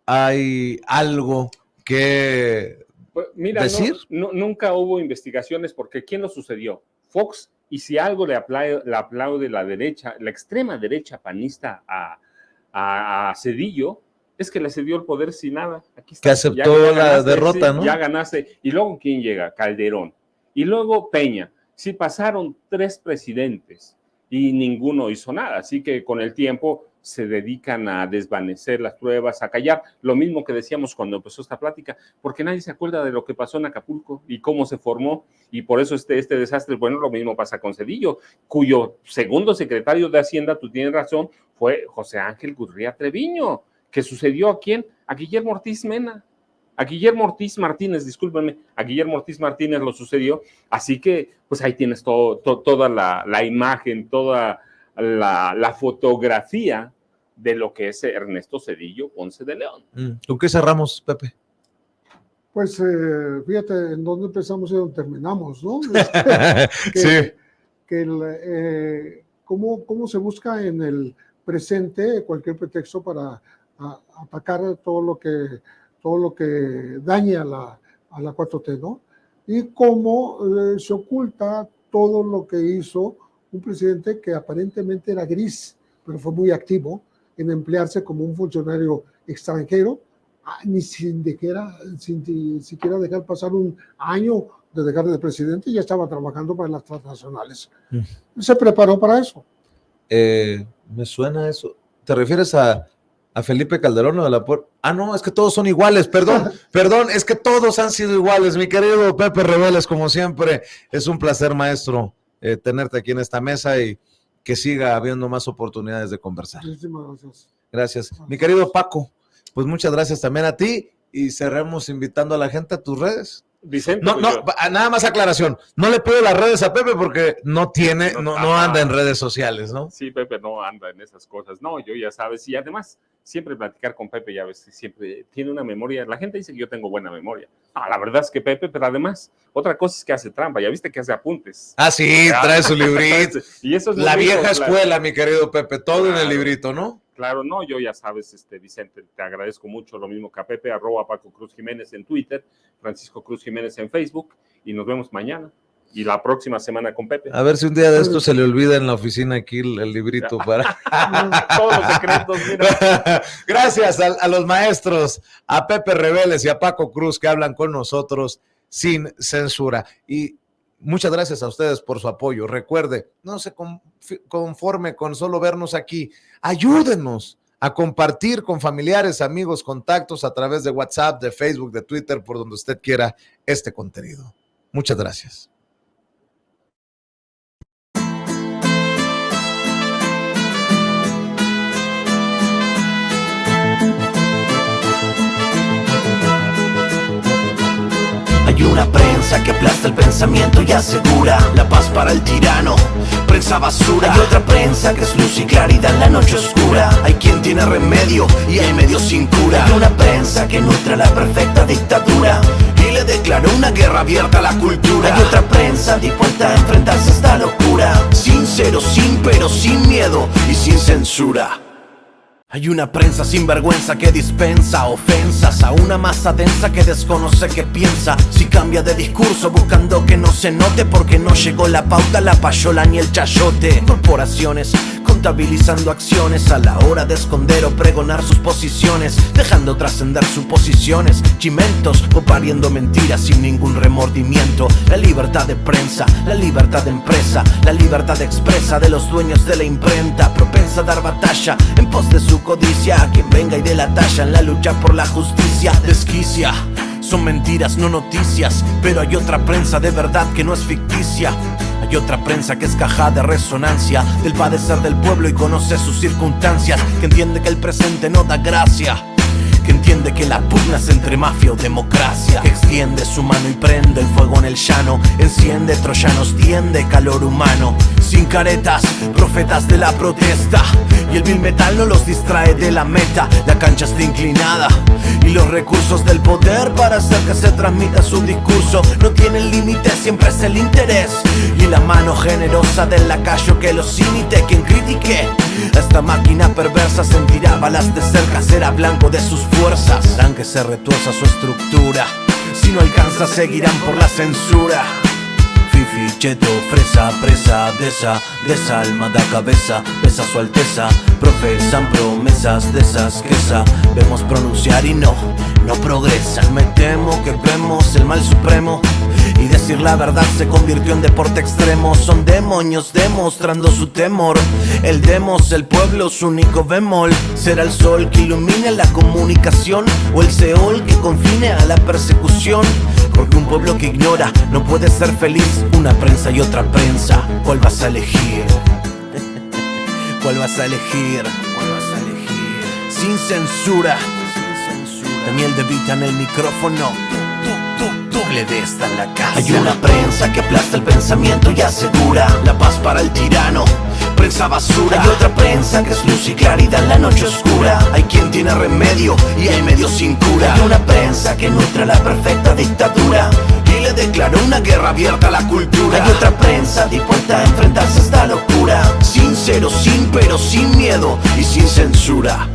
hay algo que pues mira, decir. Nunca hubo investigaciones porque ¿quién lo sucedió? Fox. Y si algo le aplaude la derecha, la extrema derecha panista a Zedillo, es que le cedió el poder sin nada. Aquí está. Que aceptó ya ganaste, la derrota, sí, ¿no? Ya ganaste. Y luego, ¿quién llega? Calderón. Y luego Peña. Sí, pasaron 3 presidentes y ninguno hizo nada. Así que con el tiempo se dedican a desvanecer las pruebas, a callar. Lo mismo que decíamos cuando empezó esta plática, porque nadie se acuerda de lo que pasó en Acapulco y cómo se formó. Y por eso este desastre, bueno, lo mismo pasa con Zedillo, cuyo segundo secretario de Hacienda, tú tienes razón, fue José Ángel Gurría Treviño. ¿Qué sucedió a quién? A Guillermo Ortiz Mena. A Guillermo Ortiz Martínez, discúlpenme, a Guillermo Ortiz Martínez lo sucedió. Así que, pues ahí tienes toda la imagen, toda la fotografía de lo que es Ernesto Zedillo Ponce de León. ¿Con qué cerramos, Pepe? Pues fíjate en dónde empezamos y dónde terminamos, ¿no? Sí. Cómo se busca en el presente cualquier pretexto para atacar todo lo que dañe a la 4T, ¿no? Y cómo se oculta todo lo que hizo un presidente que aparentemente era gris, pero fue muy activo en emplearse como un funcionario extranjero, ni sin siquiera dejar pasar un año de dejar de presidente, ya estaba trabajando para las transnacionales. Se preparó para eso. Me suena eso. ¿Te refieres a Felipe Calderón o a la puerta? No, es que todos son iguales, perdón, es que todos han sido iguales, mi querido Pepe Reveles, como siempre, es un placer, maestro, tenerte aquí en esta mesa y que siga habiendo más oportunidades de conversar. Muchísimas gracias. Gracias. Mi querido Paco, pues muchas gracias también a ti y cerremos invitando a la gente a tus redes. Vicente. Nada más aclaración. No le pido las redes a Pepe porque no anda en redes sociales, ¿no? Sí, Pepe no anda en esas cosas. No, yo ya sabes. Y además, siempre platicar con Pepe, ya ves, siempre tiene una memoria. La gente dice que yo tengo buena memoria. La verdad es que Pepe, pero además, otra cosa es que hace trampa. Ya viste que hace apuntes. Sí, trae su librito. Y eso es la vieja escuela, mi querido Pepe, todo en el librito, ¿no? Claro, no, yo ya sabes, Vicente, te agradezco mucho, lo mismo que a Pepe, @Paco Cruz Jiménez en Twitter, Francisco Cruz Jiménez en Facebook, y nos vemos mañana y la próxima semana con Pepe. A ver si un día de esto se le olvida en la oficina aquí el librito para... Todos los secretos, mira. Gracias a los maestros, a Pepe Reveles y a Paco Cruz que hablan con nosotros sin censura. Y muchas gracias a ustedes por su apoyo. Recuerde, no se conforme con solo vernos aquí. Ayúdenos a compartir con familiares, amigos, contactos a través de WhatsApp, de Facebook, de Twitter, por donde usted quiera este contenido. Muchas gracias. prensa que aplasta el pensamiento y asegura la paz para el tirano, prensa basura. Hay otra prensa que es luz y claridad en la noche oscura. Hay quien tiene remedio y hay medio sin cura. Hay una prensa que nutre la perfecta dictadura y le declaró una guerra abierta a la cultura. Hay otra prensa dispuesta a enfrentarse a esta locura, sincero, sin pero, sin miedo y sin censura. Hay una prensa sin vergüenza que dispensa ofensas a una masa densa que desconoce qué piensa. Si cambia de discurso buscando que no se note, porque no llegó la pauta, la payola ni el chayote. Corporaciones contabilizando acciones a la hora de esconder o pregonar sus posiciones, dejando trascender suposiciones, chimentos o pariendo mentiras sin ningún remordimiento. La libertad de prensa, la libertad de empresa, la libertad expresa de los dueños de la imprenta, propensa a dar batalla en pos de su codicia a quien venga y dé la talla en la lucha por la justicia. Desquicia, son mentiras, no noticias, pero hay otra prensa de verdad que no es ficticia. Hay otra prensa que es caja de resonancia del padecer del pueblo y conoce sus circunstancias, que entiende que el presente no da gracia, que entiende que la pugna es entre mafia o democracia, que extiende su mano y prende el fuego en el llano, enciende troyanos, tiende calor humano, sin caretas, profetas de la protesta, y el vil metal no los distrae de la meta. La cancha está inclinada y los recursos del poder para hacer que se transmita su discurso no tienen límite, siempre es el interés y la mano generosa del lacayo que los imite. Quien critique a esta máquina perversa sentirá balas de cerca, será blanco de sus fuerzas. Harán que se retuerza su estructura, si no alcanza seguirán por la censura. Fifi, cheto, fresa, presa, de esa alma da cabeza, besa su alteza, profesan promesas de esas que sabemos pronunciar y no progresan. Me temo que vemos el mal supremo y decir la verdad se convirtió en deporte extremo. Son demonios demostrando su temor, el demos, el pueblo, su único bemol. ¿Será el sol que ilumine la comunicación o el Seol que confine a la persecución? Porque un pueblo que ignora no puede ser feliz. Una prensa y otra prensa, ¿cuál vas a elegir? ¿Cuál vas a elegir? ¿Cuál vas a elegir? Sin censura, Daniel De Vita en el micrófono. Doble D está en la casa. Hay una prensa que aplasta el pensamiento y asegura la paz para el tirano, prensa basura. Hay otra prensa que es luz y claridad en la noche oscura. Hay quien tiene remedio y hay medio sin cura. Hay una prensa que nutre la perfecta dictadura y le declaró una guerra abierta a la cultura. Hay otra prensa dispuesta a enfrentarse a esta locura, sincero, sin pero, sin miedo y sin censura.